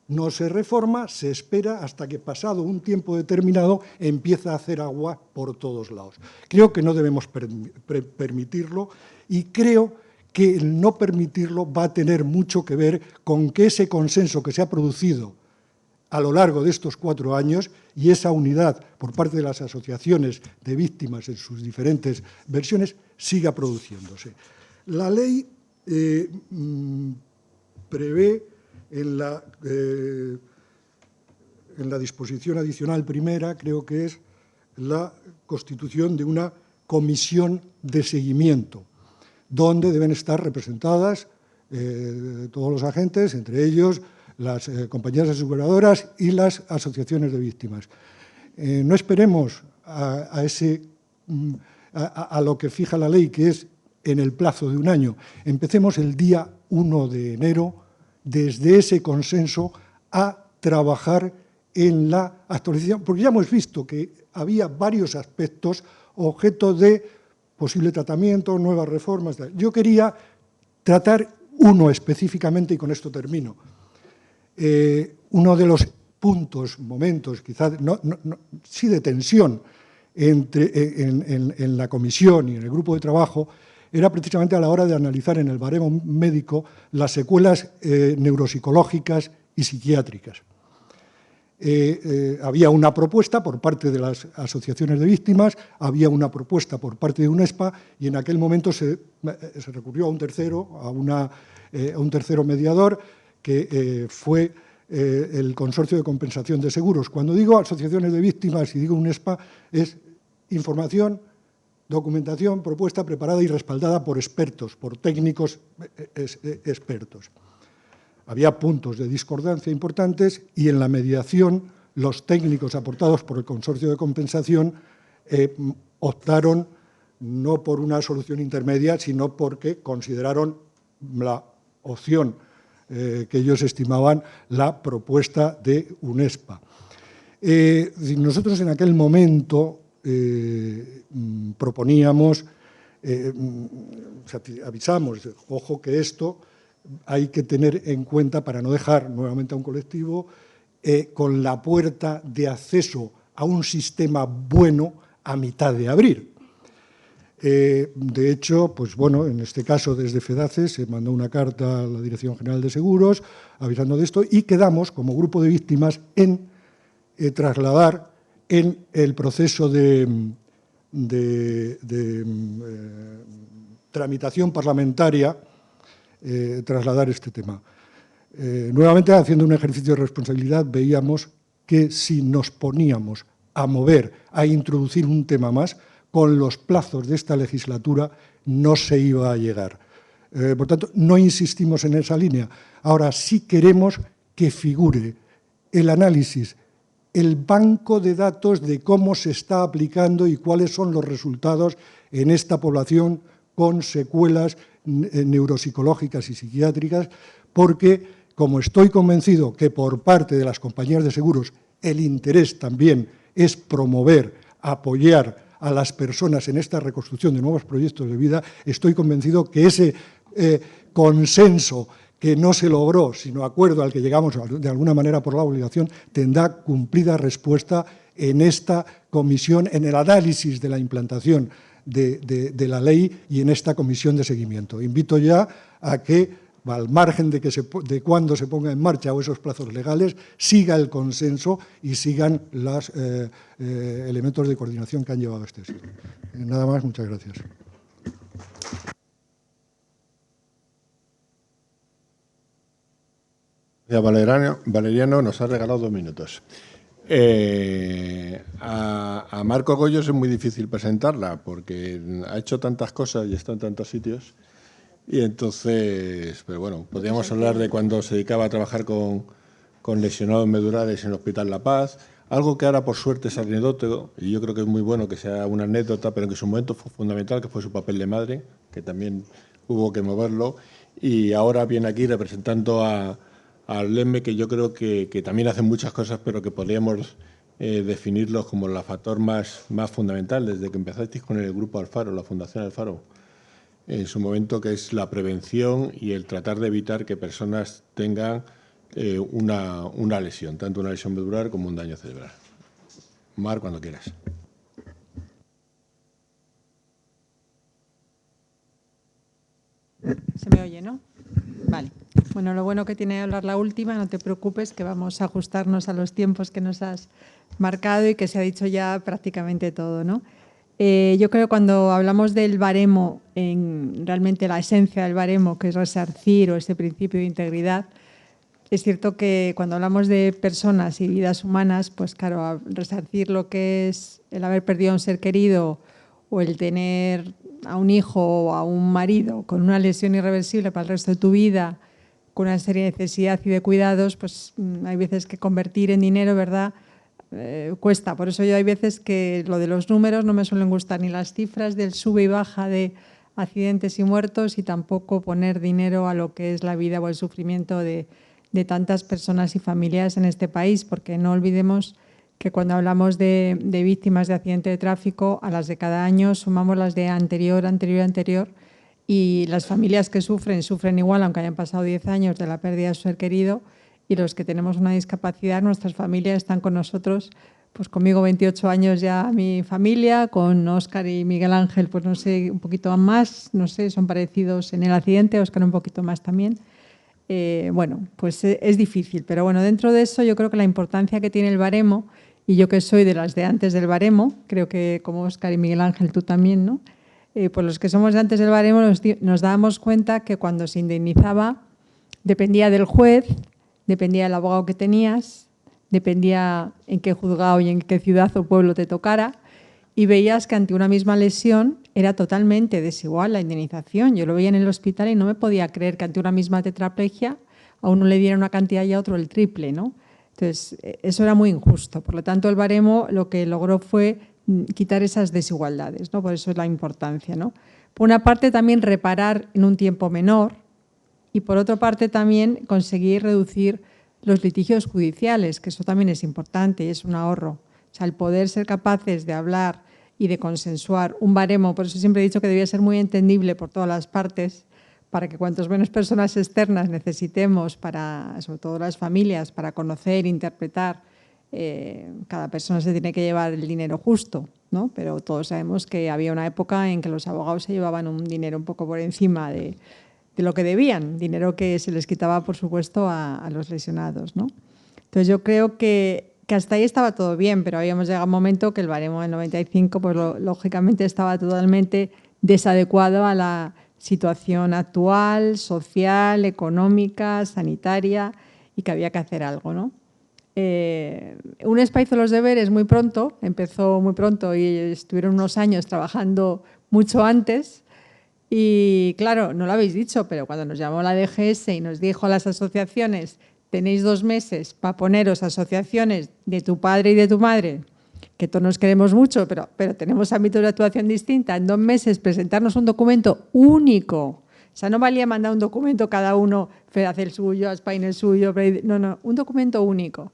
no se reforma, se espera hasta que, pasado un tiempo determinado, empieza a hacer agua por todos lados. Creo que no debemos permitirlo y creo que el no permitirlo va a tener mucho que ver con que ese consenso que se ha producido a lo largo de estos 4 años y esa unidad por parte de las asociaciones de víctimas en sus diferentes versiones siga produciéndose. La ley prevé en la disposición adicional primera, creo que es la constitución de una comisión de seguimiento, donde deben estar representadas todos los agentes, entre ellos las compañías aseguradoras y las asociaciones de víctimas. No esperemos a lo que fija la ley, que es en el plazo de un año. Empecemos el día 1 de enero, desde ese consenso, a trabajar en la actualización, porque ya hemos visto que había varios aspectos objeto de posible tratamiento, nuevas reformas. Yo quería tratar uno específicamente y con esto termino. Uno de los puntos, momentos, quizás sí de tensión en la comisión y en el grupo de trabajo era precisamente a la hora de analizar en el baremo médico las secuelas neuropsicológicas y psiquiátricas. Había una propuesta por parte de las asociaciones de víctimas, había una propuesta por parte de UNESPA y en aquel momento se recurrió a un tercero mediador que fue el Consorcio de Compensación de Seguros. Cuando digo asociaciones de víctimas y digo UNESPA, es información, documentación, propuesta preparada y respaldada por expertos, por técnicos expertos. Había puntos de discordancia importantes y en la mediación los técnicos aportados por el Consorcio de Compensación optaron no por una solución intermedia, sino porque consideraron la opción que ellos estimaban la propuesta de UNESPA. Nosotros en aquel momento proponíamos, avisamos, ojo que esto hay que tener en cuenta para no dejar nuevamente a un colectivo con la puerta de acceso a un sistema bueno a mitad de abrir. De hecho, pues bueno, en este caso desde FEDACE se mandó una carta a la Dirección General de Seguros avisando de esto y quedamos como grupo de víctimas en trasladar en el proceso de tramitación parlamentaria trasladar este tema. Nuevamente, haciendo un ejercicio de responsabilidad, veíamos que si nos poníamos a mover, a introducir un tema más, con los plazos de esta legislatura no se iba a llegar. Por tanto, no insistimos en esa línea. Ahora sí queremos que figure el análisis, el banco de datos de cómo se está aplicando y cuáles son los resultados en esta población con secuelas neuropsicológicas y psiquiátricas, porque, como estoy convencido que por parte de las compañías de seguros el interés también es promover, apoyar a las personas en esta reconstrucción de nuevos proyectos de vida, estoy convencido que ese consenso que no se logró, sino acuerdo al que llegamos de alguna manera por la obligación, tendrá cumplida respuesta en esta comisión, en el análisis de la implantación de la ley y en esta comisión de seguimiento. Invito ya a que al margen de cuándo se ponga en marcha o esos plazos legales, siga el consenso y sigan los elementos de coordinación que han llevado a este sitio. Nada más, muchas gracias. Valeriano nos ha regalado 2 minutos. A Marco Goyos es muy difícil presentarla porque ha hecho tantas cosas y está en tantos sitios. Y entonces, pero bueno, podríamos hablar de cuando se dedicaba a trabajar con lesionados medulares en el Hospital La Paz, algo que ahora por suerte es anecdótico, y yo creo que es muy bueno que sea una anécdota, pero que en su momento fue fundamental, que fue su papel de madre, que también hubo que moverlo, y ahora viene aquí representando al LEME, que yo creo que también hacen muchas cosas, pero que podríamos definirlos como el factor más fundamental desde que empezasteis con el Grupo Alfaro, la Fundación Alfaro, en su momento, que es la prevención y el tratar de evitar que personas tengan una lesión, tanto una lesión medular como un daño cerebral. Mar, cuando quieras. Se me oye, ¿no? Vale. Bueno, lo bueno que tiene hablar la última, no te preocupes, que vamos a ajustarnos a los tiempos que nos has marcado y que se ha dicho ya prácticamente todo, ¿no? Yo creo que cuando hablamos del baremo, realmente la esencia del baremo, que es resarcir o ese principio de integridad, es cierto que cuando hablamos de personas y vidas humanas, pues claro, resarcir lo que es el haber perdido a un ser querido o el tener a un hijo o a un marido con una lesión irreversible para el resto de tu vida, con una serie de necesidad y de cuidados, pues hay veces que convertir en dinero, ¿verdad?, cuesta. Por eso yo hay veces que lo de los números no me suelen gustar, ni las cifras del sube y baja de accidentes y muertos, y tampoco poner dinero a lo que es la vida o el sufrimiento de tantas personas y familias en este país, porque no olvidemos que cuando hablamos de víctimas de accidente de tráfico, a las de cada año sumamos las de anterior, y las familias que sufren igual, aunque hayan pasado 10 años de la pérdida de su ser querido, y los que tenemos una discapacidad, nuestras familias están con nosotros, pues conmigo 28 años ya mi familia, con Óscar y Miguel Ángel, pues no sé, un poquito más, no sé, son parecidos en el accidente, Óscar un poquito más también. Bueno, pues es difícil, pero bueno, dentro de eso yo creo que la importancia que tiene el baremo, y yo que soy de las de antes del baremo, creo que como Óscar y Miguel Ángel tú también, ¿no? Pues los que somos de antes del baremo nos dábamos cuenta que cuando se indemnizaba dependía del juez, dependía del abogado que tenías, dependía en qué juzgado y en qué ciudad o pueblo te tocara, y veías que ante una misma lesión era totalmente desigual la indemnización. Yo lo veía en el hospital y no me podía creer que ante una misma tetraplegia a uno le dieran una cantidad y a otro el triple, ¿no? Entonces, eso era muy injusto. Por lo tanto, el baremo lo que logró fue quitar esas desigualdades, ¿no? Por eso es la importancia, ¿no? Por una parte, también reparar en un tiempo menor, y por otra parte también conseguir reducir los litigios judiciales, que eso también es importante y es un ahorro. O sea, el poder ser capaces de hablar y de consensuar un baremo, por eso siempre he dicho que debía ser muy entendible por todas las partes, para que cuantos menos personas externas necesitemos, sobre todo las familias, para conocer, interpretar, cada persona se tiene que llevar el dinero justo, ¿no? Pero todos sabemos que había una época en que los abogados se llevaban un dinero un poco por encima de lo que debían, dinero que se les quitaba, por supuesto, a los lesionados, ¿no? Entonces, yo creo que hasta ahí estaba todo bien, pero habíamos llegado a un momento que el baremo del 95, pues lógicamente estaba totalmente desadecuado a la situación actual, social, económica, sanitaria, y que había que hacer algo, ¿no? UNESPA hizo los deberes muy pronto, empezó muy pronto y estuvieron unos años trabajando mucho antes. Y claro, no lo habéis dicho, pero cuando nos llamó la DGS y nos dijo a las asociaciones, tenéis 2 meses para poneros asociaciones de tu padre y de tu madre, que todos nos queremos mucho, pero tenemos ámbitos de actuación distinta, en 2 meses presentarnos un documento único. O sea, no valía mandar un documento cada uno, FEDAC el suyo, ASPAIN el suyo, no, un documento único.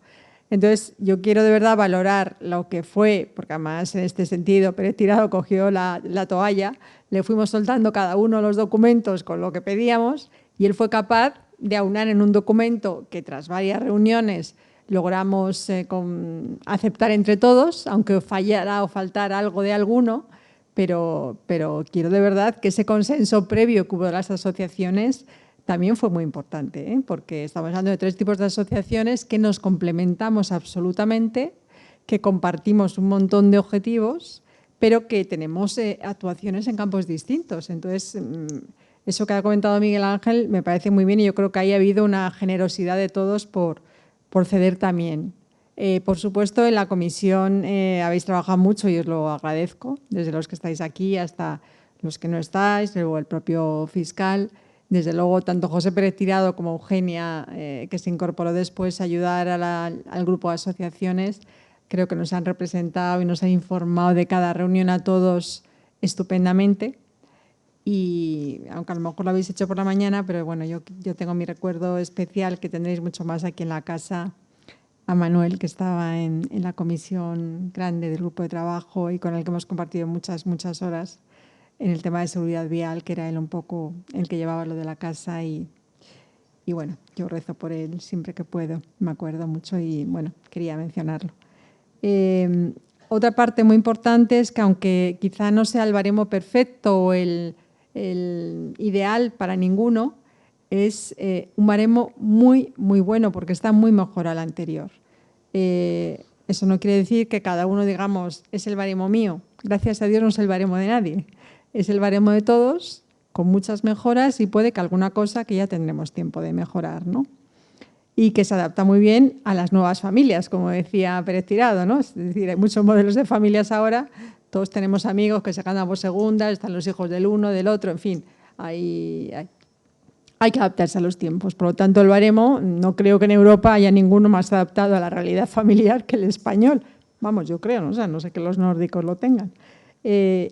Entonces, yo quiero de verdad valorar lo que fue, porque además en este sentido Pérez Tirado cogió la toalla, le fuimos soltando cada uno los documentos con lo que pedíamos y él fue capaz de aunar en un documento que tras varias reuniones logramos aceptar entre todos, aunque fallara o faltara algo de alguno, pero quiero de verdad que ese consenso previo que hubo de las asociaciones también fue muy importante, porque estamos hablando de 3 tipos de asociaciones que nos complementamos absolutamente, que compartimos un montón de objetivos, pero que tenemos actuaciones en campos distintos. Entonces, eso que ha comentado Miguel Ángel me parece muy bien y yo creo que ahí ha habido una generosidad de todos por ceder también. Por supuesto, en la comisión habéis trabajado mucho y os lo agradezco, desde los que estáis aquí hasta los que no estáis, luego el propio fiscal. Desde luego, tanto José Pérez Tirado como Eugenia, que se incorporó después a ayudar al grupo de asociaciones, creo que nos han representado y nos han informado de cada reunión a todos estupendamente. Y aunque a lo mejor lo habéis hecho por la mañana, pero bueno, yo tengo mi recuerdo especial, que tendréis mucho más aquí en la casa, a Manuel, que estaba en la comisión grande del grupo de trabajo y con el que hemos compartido muchas horas en el tema de seguridad vial, que era él un poco el que llevaba lo de la casa y bueno, yo rezo por él siempre que puedo, me acuerdo mucho y bueno, quería mencionarlo. Otra parte muy importante es que aunque quizá no sea el baremo perfecto o el ideal para ninguno, es un baremo muy bueno porque está muy mejor al anterior. Eso no quiere decir que cada uno, digamos, es el baremo mío. Gracias a Dios no es el baremo de nadie. Es el baremo de todos, con muchas mejoras y puede que alguna cosa que ya tendremos tiempo de mejorar, ¿no? Y que se adapta muy bien a las nuevas familias, como decía Pérez Tirado, ¿no? Es decir, hay muchos modelos de familias ahora, todos tenemos amigos que se casan por segunda, están los hijos del uno, del otro, en fin, hay que adaptarse a los tiempos. Por lo tanto, el baremo, no creo que en Europa haya ninguno más adaptado a la realidad familiar que el español. Vamos, yo creo, ¿no? O sea, no sé que los nórdicos lo tengan.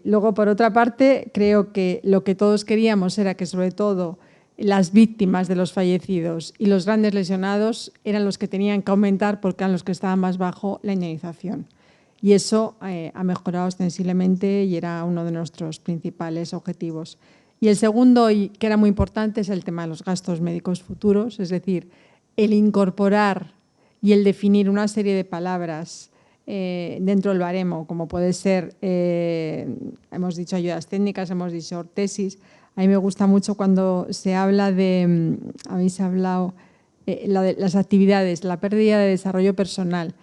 Luego, por otra parte, creo que lo que todos queríamos era que, sobre todo, las víctimas de los fallecidos y los grandes lesionados eran los que tenían que aumentar porque eran los que estaban más bajo la indemnización. Y eso ha mejorado ostensiblemente y era uno de nuestros principales objetivos. Y el segundo, y que era muy importante, es el tema de los gastos médicos futuros, es decir, el incorporar y el definir una serie de palabras dentro del baremo, como puede ser, hemos dicho ayudas técnicas, hemos dicho ortesis. A mí me gusta mucho cuando se habla de, habéis hablado, de las actividades, la pérdida de desarrollo personal,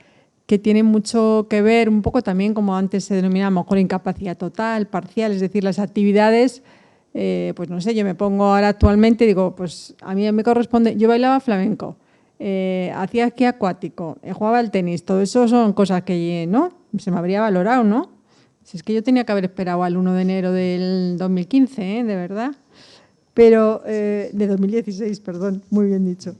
que tiene mucho que ver, un poco también como antes se denominaba, a lo mejor incapacidad total, parcial, es decir, las actividades, pues no sé, yo me pongo ahora actualmente y digo, pues a mí me corresponde, yo bailaba flamenco, hacía esquí acuático, jugaba al tenis, todo eso son cosas que no se me habría valorado, ¿no? Si es que yo tenía que haber esperado al 1 de enero del 2015, de verdad, pero de 2016, perdón, muy bien dicho.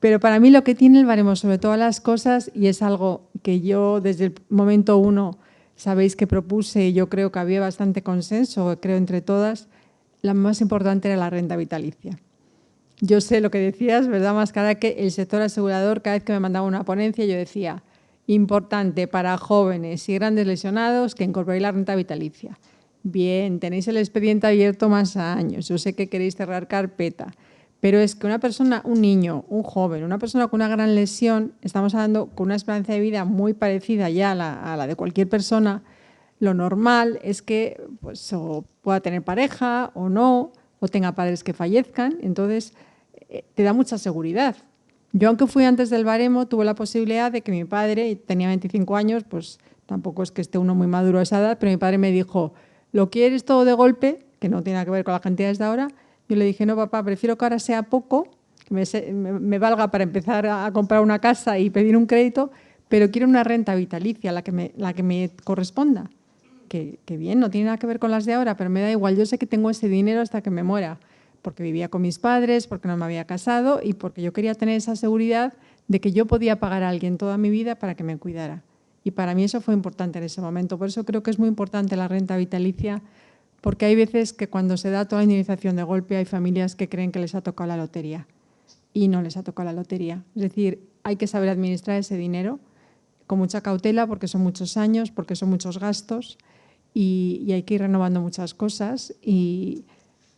Pero para mí lo que tiene el baremo sobre todas las cosas, y es algo que yo desde el momento 1 sabéis que propuse y yo creo que había bastante consenso, creo entre todas, la más importante era la renta vitalicia. Yo sé lo que decías, ¿verdad, Mascara? Que el sector asegurador, cada vez que me mandaba una ponencia, yo decía, importante para jóvenes y grandes lesionados que incorporéis la renta vitalicia. Bien, tenéis el expediente abierto más años, yo sé que queréis cerrar carpeta, pero es que una persona, un niño, un joven, una persona con una gran lesión, estamos hablando con una esperanza de vida muy parecida ya a la de cualquier persona, lo normal es que pues, o pueda tener pareja o no, o tenga padres que fallezcan, entonces te da mucha seguridad. Yo, aunque fui antes del baremo, tuve la posibilidad de que mi padre, tenía 25 años, pues tampoco es que esté uno muy maduro a esa edad, pero mi padre me dijo, ¿lo quieres todo de golpe? Que no tiene nada que ver con las cantidades de ahora. Yo le dije, no, papá, prefiero que ahora sea poco, que me valga para empezar a comprar una casa y pedir un crédito, pero quiero una renta vitalicia, la que me corresponda. Que bien, no tiene nada que ver con las de ahora, pero me da igual, yo sé que tengo ese dinero hasta que me muera, porque vivía con mis padres, porque no me había casado y porque yo quería tener esa seguridad de que yo podía pagar a alguien toda mi vida para que me cuidara. Y para mí eso fue importante en ese momento. Por eso creo que es muy importante la renta vitalicia, porque hay veces que cuando se da toda la indemnización de golpe hay familias que creen que les ha tocado la lotería y no les ha tocado la lotería. Es decir, hay que saber administrar ese dinero con mucha cautela porque son muchos años, porque son muchos gastos y hay que ir renovando muchas cosas y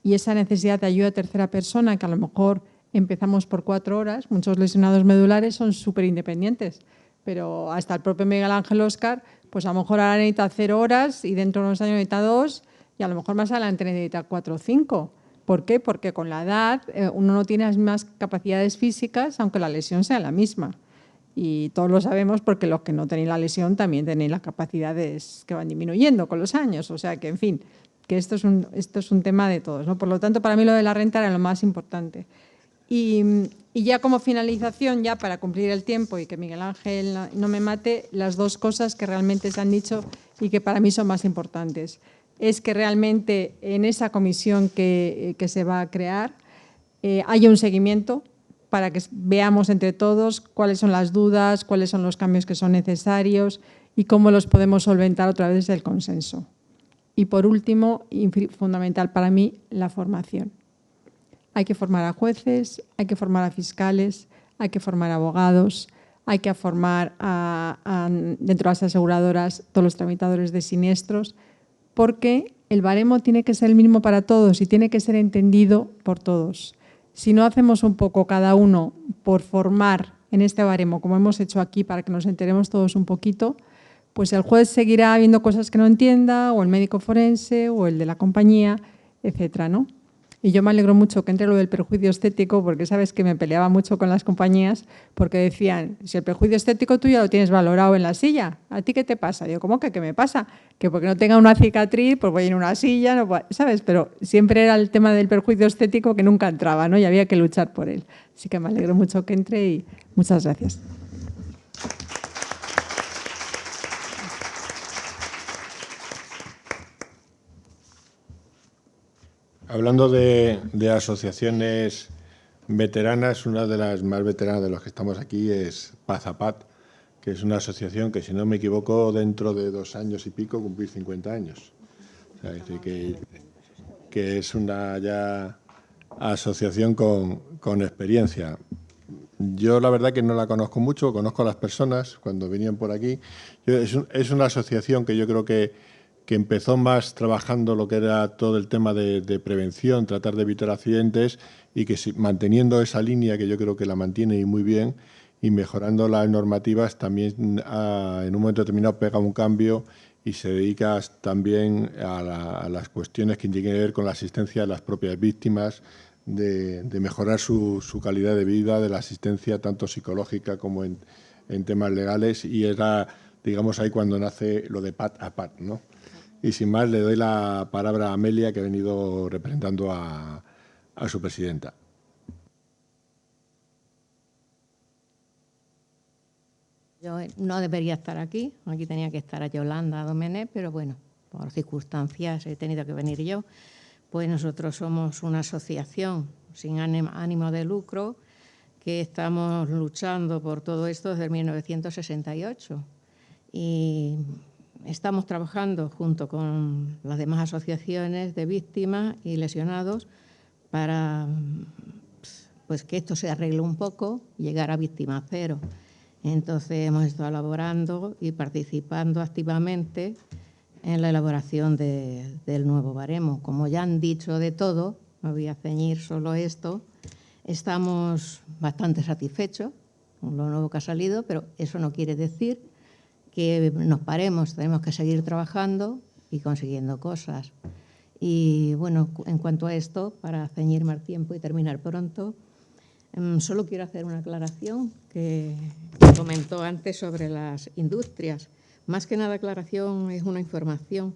esa necesidad de ayuda a tercera persona, que a lo mejor empezamos por 4 horas, muchos lesionados medulares son súper independientes, pero hasta el propio Miguel Ángel Óscar, pues a lo mejor ahora necesita 0 horas y dentro de unos años necesita 2 y a lo mejor más adelante necesita 4 o 5. ¿Por qué? Porque con la edad uno no tiene las mismas capacidades físicas, aunque la lesión sea la misma. Y todos lo sabemos porque los que no tenéis la lesión también tenéis las capacidades que van disminuyendo con los años. O sea que, en fin, que esto es un tema de todos, ¿no? Por lo tanto, para mí lo de la renta era lo más importante. Y ya como finalización, ya para cumplir el tiempo y que Miguel Ángel no me mate, las dos cosas que realmente se han dicho y que para mí son más importantes. Es que realmente en esa comisión que se va a crear haya un seguimiento para que veamos entre todos cuáles son las dudas, cuáles son los cambios que son necesarios y cómo los podemos solventar otra vez desde el consenso. Y por último, y fundamental para mí, la formación. Hay que formar a jueces, hay que formar a fiscales, hay que formar a abogados, hay que formar dentro de las aseguradoras todos los tramitadores de siniestros, porque el baremo tiene que ser el mismo para todos y tiene que ser entendido por todos. Si no hacemos un poco cada uno por formar en este baremo, como hemos hecho aquí, para que nos enteremos todos un poquito, pues el juez seguirá viendo cosas que no entienda, o el médico forense, o el de la compañía, etcétera, ¿no? Y yo me alegro mucho que entre lo del perjuicio estético, porque sabes que me peleaba mucho con las compañías, porque decían, si el perjuicio estético tú ya lo tienes valorado en la silla, ¿a ti qué te pasa? Digo, ¿cómo que qué me pasa? Que porque no tenga una cicatriz, pues voy en una silla, no, ¿sabes? Pero siempre era el tema del perjuicio estético que nunca entraba, ¿no? Y había que luchar por él. Así que me alegro mucho que entre y muchas gracias. Hablando de asociaciones veteranas, una de las más veteranas de los que estamos aquí es Paz a Paz, que es una asociación que, si no me equivoco, dentro de 2 años y pico cumplir 50 años. O sea, es decir, que es una ya asociación con experiencia. Yo la verdad que no la conozco mucho, conozco a las personas cuando venían por aquí. Es una asociación que yo creo que empezó más trabajando lo que era todo el tema de prevención, tratar de evitar accidentes, y que manteniendo esa línea, que yo creo que la mantiene y muy bien, y mejorando las normativas, también en un momento determinado pega un cambio y se dedica también a las cuestiones que tienen que ver con la asistencia a las propias víctimas, de mejorar su calidad de vida, de la asistencia tanto psicológica como en temas legales, y era, digamos, ahí cuando nace lo de Paz a Paz, ¿no? Y sin más, le doy la palabra a Amelia, que ha venido representando a su presidenta. Yo no debería estar aquí tenía que estar a Yolanda Domenech, pero bueno, por circunstancias he tenido que venir yo. Pues nosotros somos una asociación sin ánimo de lucro que estamos luchando por todo esto desde 1968 y estamos trabajando junto con las demás asociaciones de víctimas y lesionados para pues, que esto se arregle un poco y llegar a víctima cero. Entonces hemos estado elaborando y participando activamente en la elaboración del nuevo baremo. Como ya han dicho de todo, me voy a ceñir solo esto, estamos bastante satisfechos con lo nuevo que ha salido, pero eso no quiere decir que nos paremos, tenemos que seguir trabajando y consiguiendo cosas. Y bueno, en cuanto a esto, para ceñirme al tiempo y terminar pronto, solo quiero hacer una aclaración que comentó antes sobre las industrias. Más que nada aclaración es una información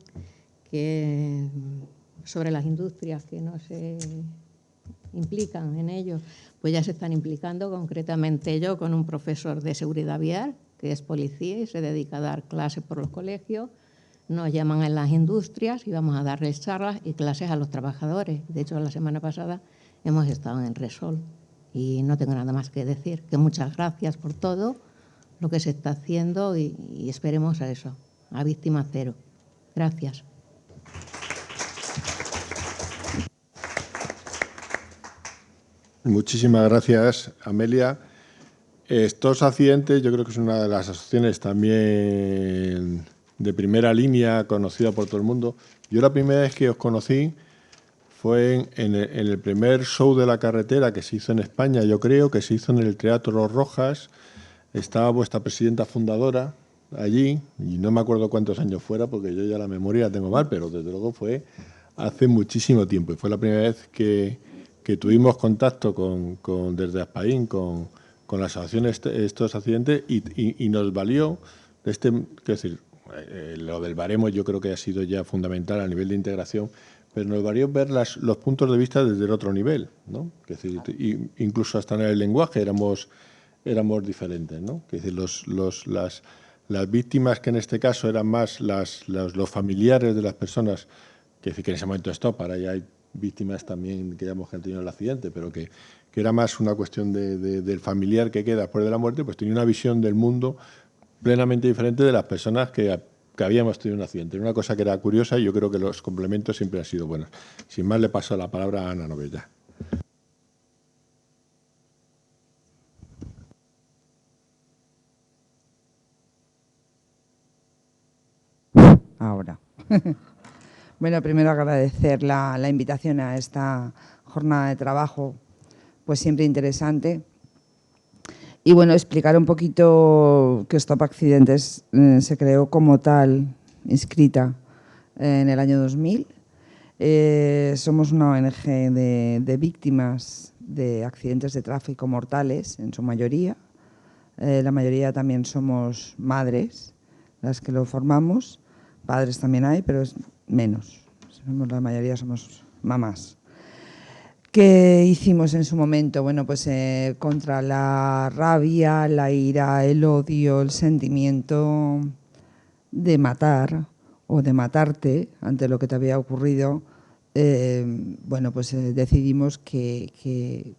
sobre las industrias que no se implican en ello, pues ya se están implicando. Concretamente yo con un profesor de seguridad vial, que es policía y se dedica a dar clases por los colegios. Nos llaman en las industrias y vamos a darles charlas y clases a los trabajadores. De hecho, la semana pasada hemos estado en Resol y no tengo nada más que decir, que muchas gracias por todo lo que se está haciendo y esperemos a eso, a víctima cero. Gracias. Muchísimas gracias, Amelia. Estos accidentes yo creo que es una de las asociaciones también de primera línea, conocida por todo el mundo. Yo la primera vez que os conocí fue en el primer show de la carretera que se hizo en España, yo creo, que se hizo en el Teatro Los Rojas. Estaba vuestra presidenta fundadora allí, y no me acuerdo cuántos años fuera, porque yo ya la memoria la tengo mal, pero desde luego fue hace muchísimo tiempo. Y fue la primera vez que tuvimos contacto desde Aspaín con la asociación estos accidentes y nos valió, quiero decir, lo del baremo yo creo que ha sido ya fundamental a nivel de integración, pero nos valió ver los puntos de vista desde el otro nivel, ¿no? Es decir, incluso hasta en el lenguaje éramos diferentes, ¿no? Es decir, las víctimas, que en este caso eran más los familiares de las personas, que en ese momento ahora ya hay víctimas también que han tenido el accidente, pero que era más una cuestión del familiar que queda después de la muerte, pues tenía una visión del mundo plenamente diferente de las personas que habíamos tenido un accidente. Era una cosa que era curiosa y yo creo que los complementos siempre han sido buenos. Sin más, le paso la palabra a Ana Novella. Ahora. Bueno, primero agradecer la invitación a esta jornada de trabajo, pues siempre interesante. Y bueno, explicar un poquito que Stop Accidentes se creó como tal, inscrita en el año 2000. Somos una ONG de víctimas de accidentes de tráfico mortales, en su mayoría. La mayoría también somos madres, las que lo formamos. Padres también hay, pero es menos. La mayoría somos mamás. ¿Qué hicimos en su momento? Bueno, pues contra la rabia, la ira, el odio, el sentimiento de matar o de matarte ante lo que te había ocurrido, bueno, pues decidimos que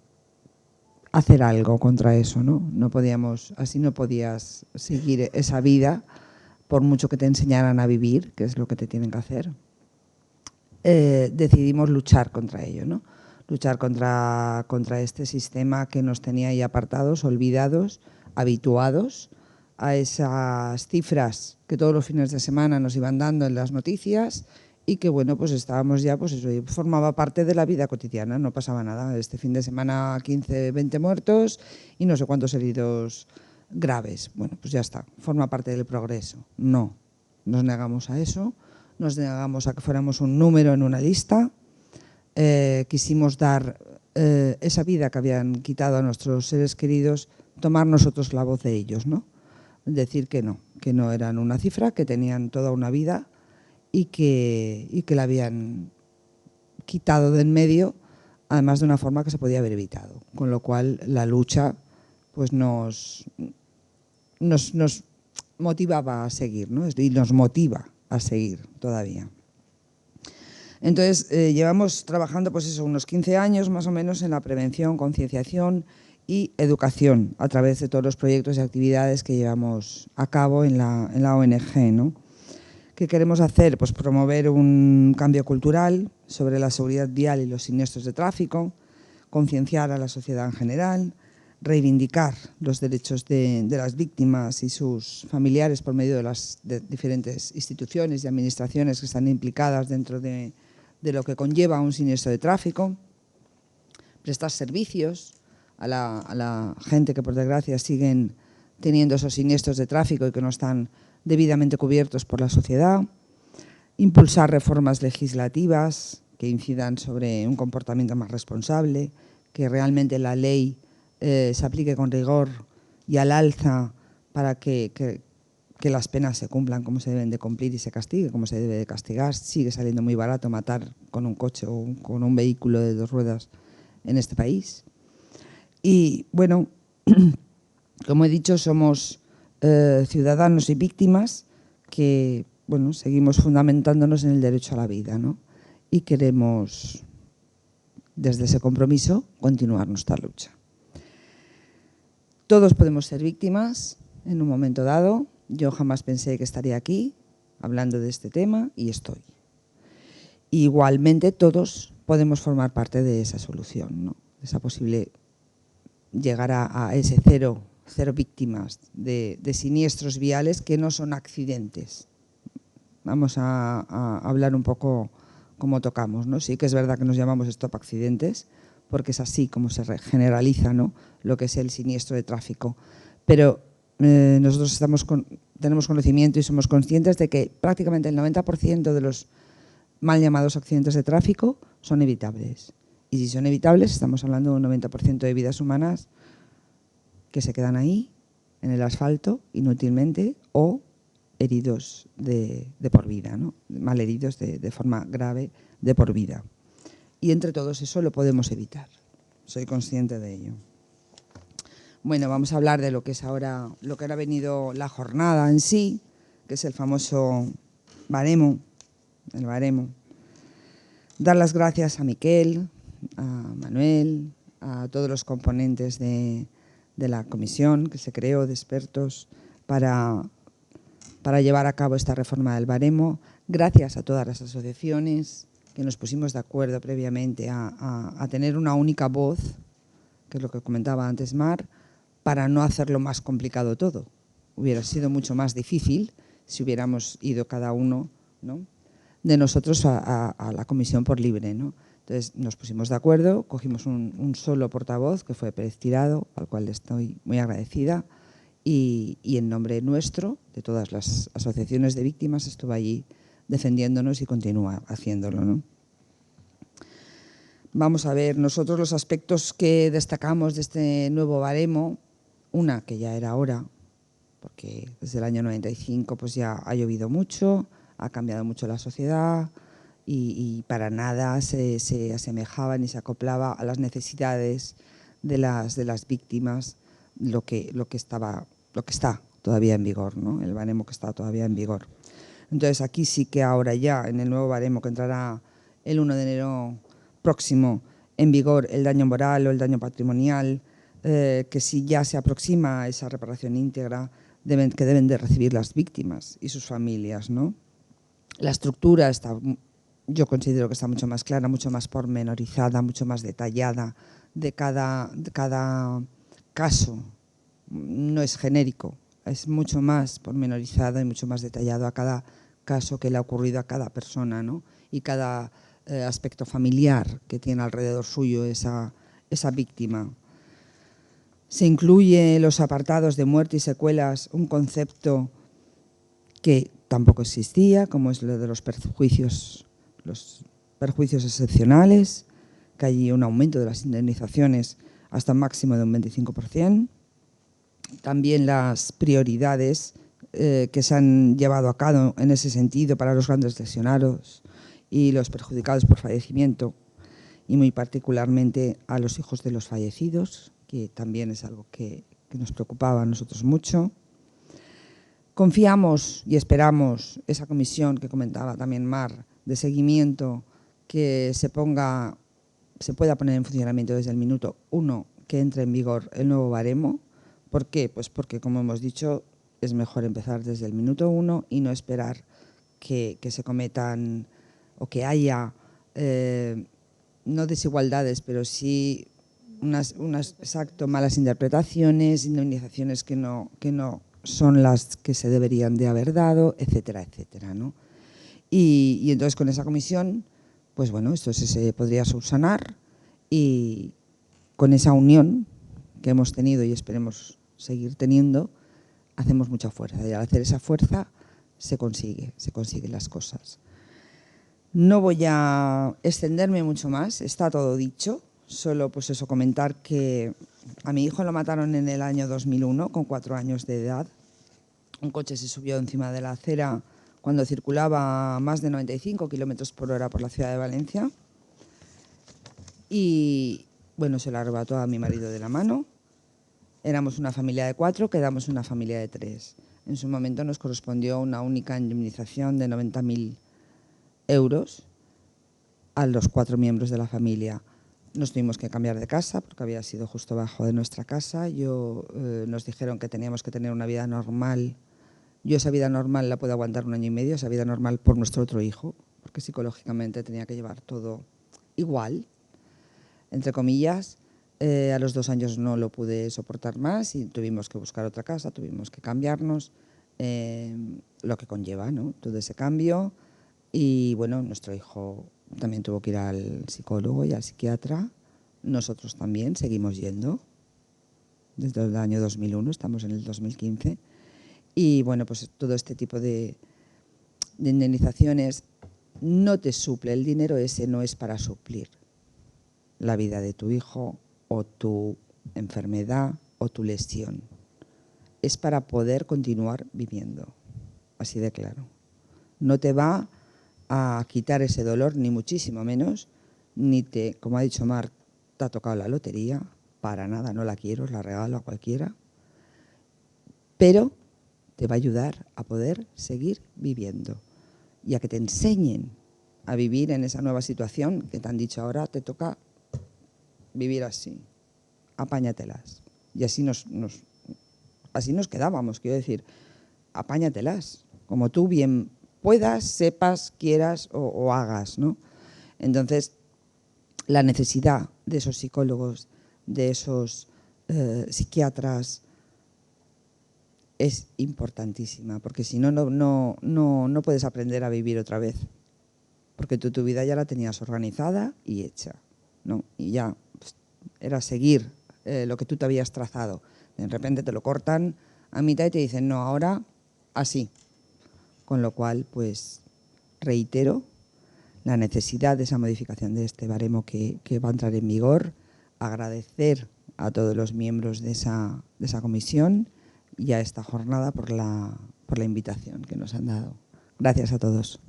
hacer algo contra eso, ¿no? No podíamos, así no podías seguir esa vida por mucho que te enseñaran a vivir, que es lo que te tienen que hacer. Decidimos luchar contra ello, ¿no? Luchar contra este sistema que nos tenía ahí apartados, olvidados, habituados a esas cifras que todos los fines de semana nos iban dando en las noticias y que, bueno, pues estábamos ya, pues eso, formaba parte de la vida cotidiana, no pasaba nada. Este fin de semana 15, 20 muertos y no sé cuántos heridos graves. Bueno, pues ya está, forma parte del progreso. No, nos negamos a eso, nos negamos a que fuéramos un número en una lista. Quisimos dar esa vida que habían quitado a nuestros seres queridos, tomar nosotros la voz de ellos, ¿no? Decir que no eran una cifra, que tenían toda una vida y que la habían quitado de en medio, además de una forma que se podía haber evitado. Con lo cual la lucha pues nos motivaba a seguir, ¿no? Y nos motiva a seguir todavía. Entonces, llevamos trabajando pues eso, unos 15 años más o menos en la prevención, concienciación y educación a través de todos los proyectos y actividades que llevamos a cabo en la ONG, ¿no? ¿Qué queremos hacer? Pues promover un cambio cultural sobre la seguridad vial y los siniestros de tráfico, concienciar a la sociedad en general, reivindicar los derechos de las víctimas y sus familiares por medio de las diferentes instituciones y administraciones que están implicadas dentro de lo que conlleva un siniestro de tráfico, prestar servicios a la gente que por desgracia siguen teniendo esos siniestros de tráfico y que no están debidamente cubiertos por la sociedad, impulsar reformas legislativas que incidan sobre un comportamiento más responsable, que realmente la ley se aplique con rigor y al alza para que las penas se cumplan como se deben de cumplir y se castigue como se debe de castigar. Sigue saliendo muy barato matar con un coche o con un vehículo de 2 ruedas en este país. Y bueno, como he dicho, somos ciudadanos y víctimas que bueno, seguimos fundamentándonos en el derecho a la vida, ¿no? Y queremos, desde ese compromiso, continuar nuestra lucha. Todos podemos ser víctimas en un momento dado. Yo jamás pensé que estaría aquí hablando de este tema y estoy. Igualmente todos podemos formar parte de esa solución, ¿no? Esa posible llegar a ese cero víctimas de siniestros viales que no son accidentes. Vamos a hablar un poco cómo tocamos, ¿no? Sí que es verdad que nos llamamos Stop Accidentes, porque es así como se generaliza, ¿no?, lo que es el siniestro de tráfico. Pero nosotros tenemos conocimiento y somos conscientes de que prácticamente el 90% de los mal llamados accidentes de tráfico son evitables. Y si son evitables, estamos hablando de un 90% de vidas humanas que se quedan ahí, en el asfalto, inútilmente, o heridos de por vida, ¿no? Mal heridos de forma grave de por vida. Y entre todos eso lo podemos evitar. Soy consciente de ello. Bueno, vamos a hablar de lo que es ahora, lo que ahora ha venido la jornada en sí, que es el famoso baremo, el baremo. Dar las gracias a Miquel, a Manuel, a todos los componentes de la comisión que se creó de expertos para llevar a cabo esta reforma del baremo. Gracias a todas las asociaciones que nos pusimos de acuerdo previamente a tener una única voz, que es lo que comentaba antes Mar, para no hacerlo más complicado todo. Hubiera sido mucho más difícil si hubiéramos ido cada uno, ¿no?, de nosotros a la comisión por libre, ¿no? Entonces nos pusimos de acuerdo, cogimos un solo portavoz, que fue Pérez Tirado, al cual estoy muy agradecida, y en nombre nuestro, de todas las asociaciones de víctimas, estuvo allí defendiéndonos y continúa haciéndolo, ¿no? Vamos a ver, nosotros los aspectos que destacamos de este nuevo baremo, una que ya era hora, porque desde el año 95 pues ya ha llovido mucho, ha cambiado mucho la sociedad y para nada se asemejaba ni se acoplaba a las necesidades de las víctimas lo que está todavía en vigor, ¿no? El baremo que está todavía en vigor. Entonces aquí sí que ahora ya en el nuevo baremo que entrará el 1 de enero próximo en vigor el daño moral o el daño patrimonial, que si ya se aproxima a esa reparación íntegra que deben de recibir las víctimas y sus familias, ¿no? La estructura está, yo considero que está mucho más clara, mucho más pormenorizada, mucho más detallada de cada caso. No es genérico, es mucho más pormenorizado y mucho más detallado a cada caso que le ha ocurrido a cada persona, ¿no? Y cada aspecto familiar que tiene alrededor suyo esa víctima. Se incluye en los apartados de muerte y secuelas un concepto que tampoco existía, como es lo de los perjuicios excepcionales, que hay un aumento de las indemnizaciones hasta un máximo de un 25%. También las prioridades que se han llevado a cabo en ese sentido para los grandes lesionados y los perjudicados por fallecimiento, y muy particularmente a los hijos de los fallecidos, que también es algo que nos preocupaba a nosotros mucho. Confiamos y esperamos esa comisión que comentaba también Mar, de seguimiento, que se pueda poner en funcionamiento desde el minuto 1 que entre en vigor el nuevo baremo. ¿Por qué? Pues porque, como hemos dicho, es mejor empezar desde el minuto 1 y no esperar que se cometan o que haya, no desigualdades, pero sí unas malas interpretaciones, indemnizaciones que no son las que se deberían de haber dado, etcétera, etcétera, ¿no? Y entonces con esa comisión, pues bueno, esto se podría subsanar, y con esa unión que hemos tenido y esperemos seguir teniendo, hacemos mucha fuerza, y al hacer esa fuerza se consiguen las cosas. No voy a extenderme mucho más, está todo dicho, solo pues eso, comentar que a mi hijo lo mataron en el año 2001 con 4 años de edad. Un coche se subió encima de la acera cuando circulaba a más de 95 kilómetros por hora por la ciudad de Valencia y bueno, se lo arrebató a mi marido de la mano. Éramos una familia de 4, quedamos una familia de 3. En su momento nos correspondió una única indemnización de 90.000 euros a los 4 miembros de la familia. Nos tuvimos que cambiar de casa porque había sido justo bajo de nuestra casa. Nos dijeron que teníamos que tener una vida normal. Yo esa vida normal la puedo aguantar 1 año y medio, esa vida normal por nuestro otro hijo, porque psicológicamente tenía que llevar todo igual, entre comillas. A los 2 años no lo pude soportar más y tuvimos que buscar otra casa, tuvimos que cambiarnos, lo que conlleva, ¿no?, todo ese cambio. Y bueno, nuestro hijo también tuvo que ir al psicólogo y al psiquiatra. Nosotros también seguimos yendo desde el año 2001, estamos en el 2015. Y bueno, pues todo este tipo de indemnizaciones no te suple. El dinero ese no es para suplir la vida de tu hijo o tu enfermedad o tu lesión. Es para poder continuar viviendo, así de claro. No te va a quitar ese dolor, ni muchísimo menos, ni te, como ha dicho Marc, te ha tocado la lotería, para nada, no la quiero, la regalo a cualquiera, pero te va a ayudar a poder seguir viviendo y a que te enseñen a vivir en esa nueva situación que te han dicho ahora te toca vivir así, apáñatelas. Y así nos quedábamos, quiero decir, apáñatelas, como tú bien puedas, sepas, quieras o hagas, ¿no? Entonces, la necesidad de esos psicólogos, de esos psiquiatras, es importantísima, porque si no, no puedes aprender a vivir otra vez, porque tú tu vida ya la tenías organizada y hecha, ¿no? Y ya pues, era seguir lo que tú te habías trazado. De repente te lo cortan a mitad y te dicen, no, ahora así. Con lo cual, pues, reitero la necesidad de esa modificación de este baremo que va a entrar en vigor, agradecer a todos los miembros de esa comisión y a esta jornada por la invitación que nos han dado. Gracias a todos.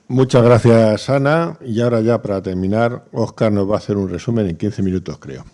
Muchas gracias, Ana. Y ahora ya para terminar, Óscar nos va a hacer un resumen en 15 minutos, creo.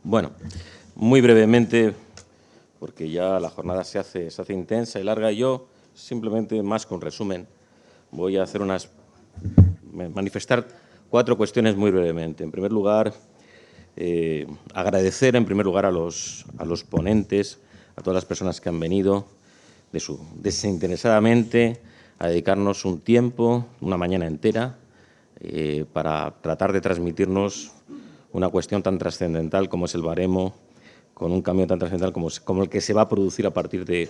Bueno, muy brevemente, porque ya la jornada se hace intensa y larga, yo simplemente más con resumen voy a hacer manifestar 4 cuestiones muy brevemente. En primer lugar, agradecer en primer lugar a los ponentes, a todas las personas que han venido desinteresadamente a dedicarnos un tiempo, una mañana entera, para tratar de transmitirnos una cuestión tan trascendental como es el baremo, con un cambio tan trascendental como el que se va a producir a partir de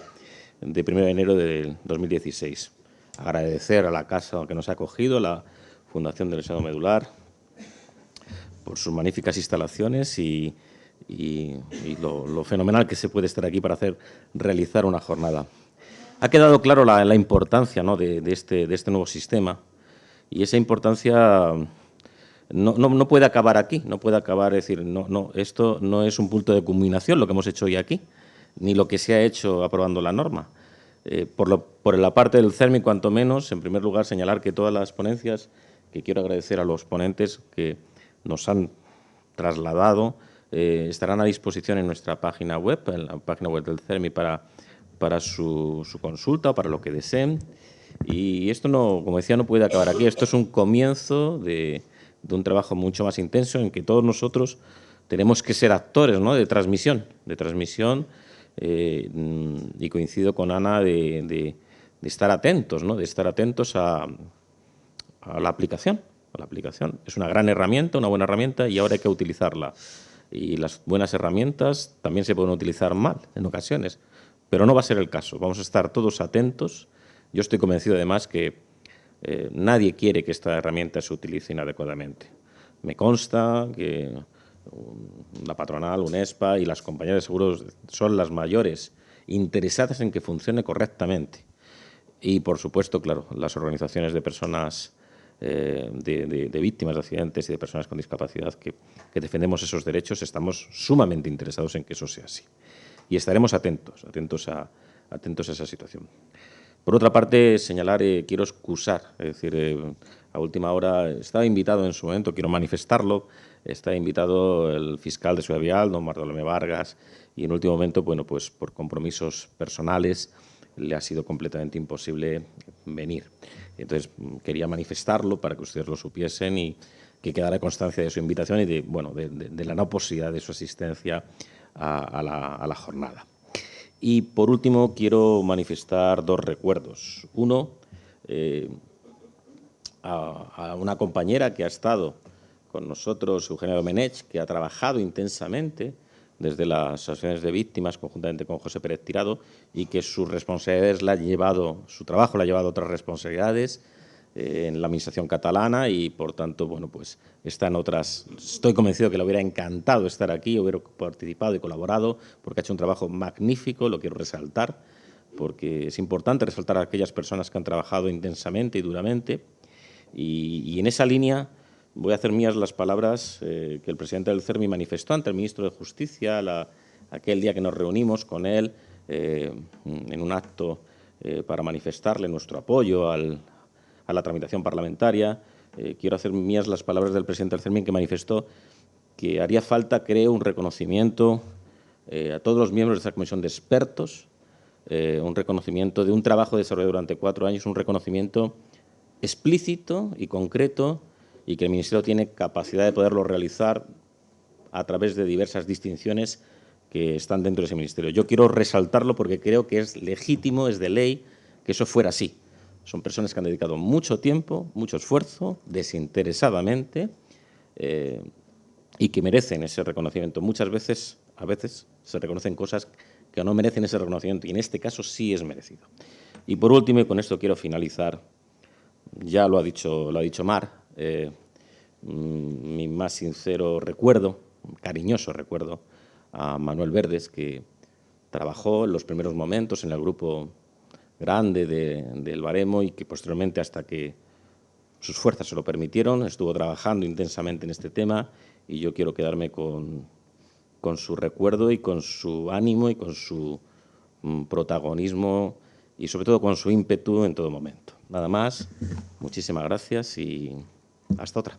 1 de enero del 2016. Agradecer a la casa que nos ha acogido, la Fundación del Senado Medular, por sus magníficas instalaciones y lo fenomenal que se puede estar aquí para realizar una jornada. Ha quedado claro la importancia, ¿no?, de este nuevo sistema, y esa importancia no puede acabar aquí, no puede acabar, es decir, esto no es un punto de culminación lo que hemos hecho hoy aquí, ni lo que se ha hecho aprobando la norma. Por la parte del CERMI, cuanto menos, en primer lugar, señalar que todas las ponencias, que quiero agradecer a los ponentes que nos han trasladado, estarán a disposición en nuestra página web, en la página web del CERMI para su consulta o para lo que deseen. Y esto, como decía, no puede acabar aquí. Esto es un comienzo de un trabajo mucho más intenso en que todos nosotros tenemos que ser actores, ¿no?, de transmisión, y coincido con Ana de estar atentos, ¿no?, de estar atentos a la aplicación. Es una gran herramienta, una buena herramienta, y ahora hay que utilizarla. Y las buenas herramientas también se pueden utilizar mal en ocasiones, pero no va a ser el caso. Vamos a estar todos atentos. Yo estoy convencido, además, que nadie quiere que esta herramienta se utilice inadecuadamente. Me consta que la patronal, UNESPA y las compañías de seguros son las mayores interesadas en que funcione correctamente. Y, por supuesto, claro, las organizaciones de personas, de víctimas de accidentes y de personas con discapacidad que defendemos esos derechos, estamos sumamente interesados en que eso sea así. Y estaremos atentos a esa situación. Por otra parte, señalar, quiero excusar, es decir, a última hora estaba invitado en su momento, quiero manifestarlo, está invitado el fiscal de Ciudad Real, don Bartolomé Vargas, y en último momento, bueno, pues por compromisos personales le ha sido completamente imposible venir. Entonces, quería manifestarlo para que ustedes lo supiesen y que quedara constancia de su invitación y de la no posibilidad de su asistencia a la jornada. Y, por último, quiero manifestar dos recuerdos. Uno, a una compañera que ha estado con nosotros, Eugenia Domenech, que ha trabajado intensamente desde las asociaciones de víctimas, conjuntamente con José Pérez Tirado, y que sus responsabilidades su trabajo la ha llevado a otras responsabilidades en la Administración catalana y, por tanto, bueno, pues está en otras. Estoy convencido que le hubiera encantado estar aquí, hubiera participado y colaborado, porque ha hecho un trabajo magnífico, lo quiero resaltar, porque es importante resaltar a aquellas personas que han trabajado intensamente y duramente. Y en esa línea voy a hacer mías las palabras que el presidente del CERMI manifestó ante el ministro de Justicia aquel día que nos reunimos con él en un acto para manifestarle nuestro apoyo a la tramitación parlamentaria. Quiero hacer mías las palabras del presidente del CERMI, que manifestó que haría falta, creo, un reconocimiento a todos los miembros de esta comisión de expertos, un reconocimiento de un trabajo desarrollado durante 4 años, un reconocimiento explícito y concreto, y que el Ministerio tiene capacidad de poderlo realizar a través de diversas distinciones que están dentro de ese Ministerio. Yo quiero resaltarlo porque creo que es legítimo, es de ley, que eso fuera así. Son personas que han dedicado mucho tiempo, mucho esfuerzo, desinteresadamente, y que merecen ese reconocimiento. Muchas veces, a veces, se reconocen cosas que no merecen ese reconocimiento, y en este caso sí es merecido. Y por último, y con esto quiero finalizar, ya lo ha dicho Mar, mi más sincero recuerdo, cariñoso recuerdo, a Manuel Verdes, que trabajó en los primeros momentos en el grupo grande del Baremo y que posteriormente, hasta que sus fuerzas se lo permitieron, estuvo trabajando intensamente en este tema, y yo quiero quedarme con su recuerdo y con su ánimo y con su protagonismo y, sobre todo, con su ímpetu en todo momento. Nada más, muchísimas gracias y hasta otra.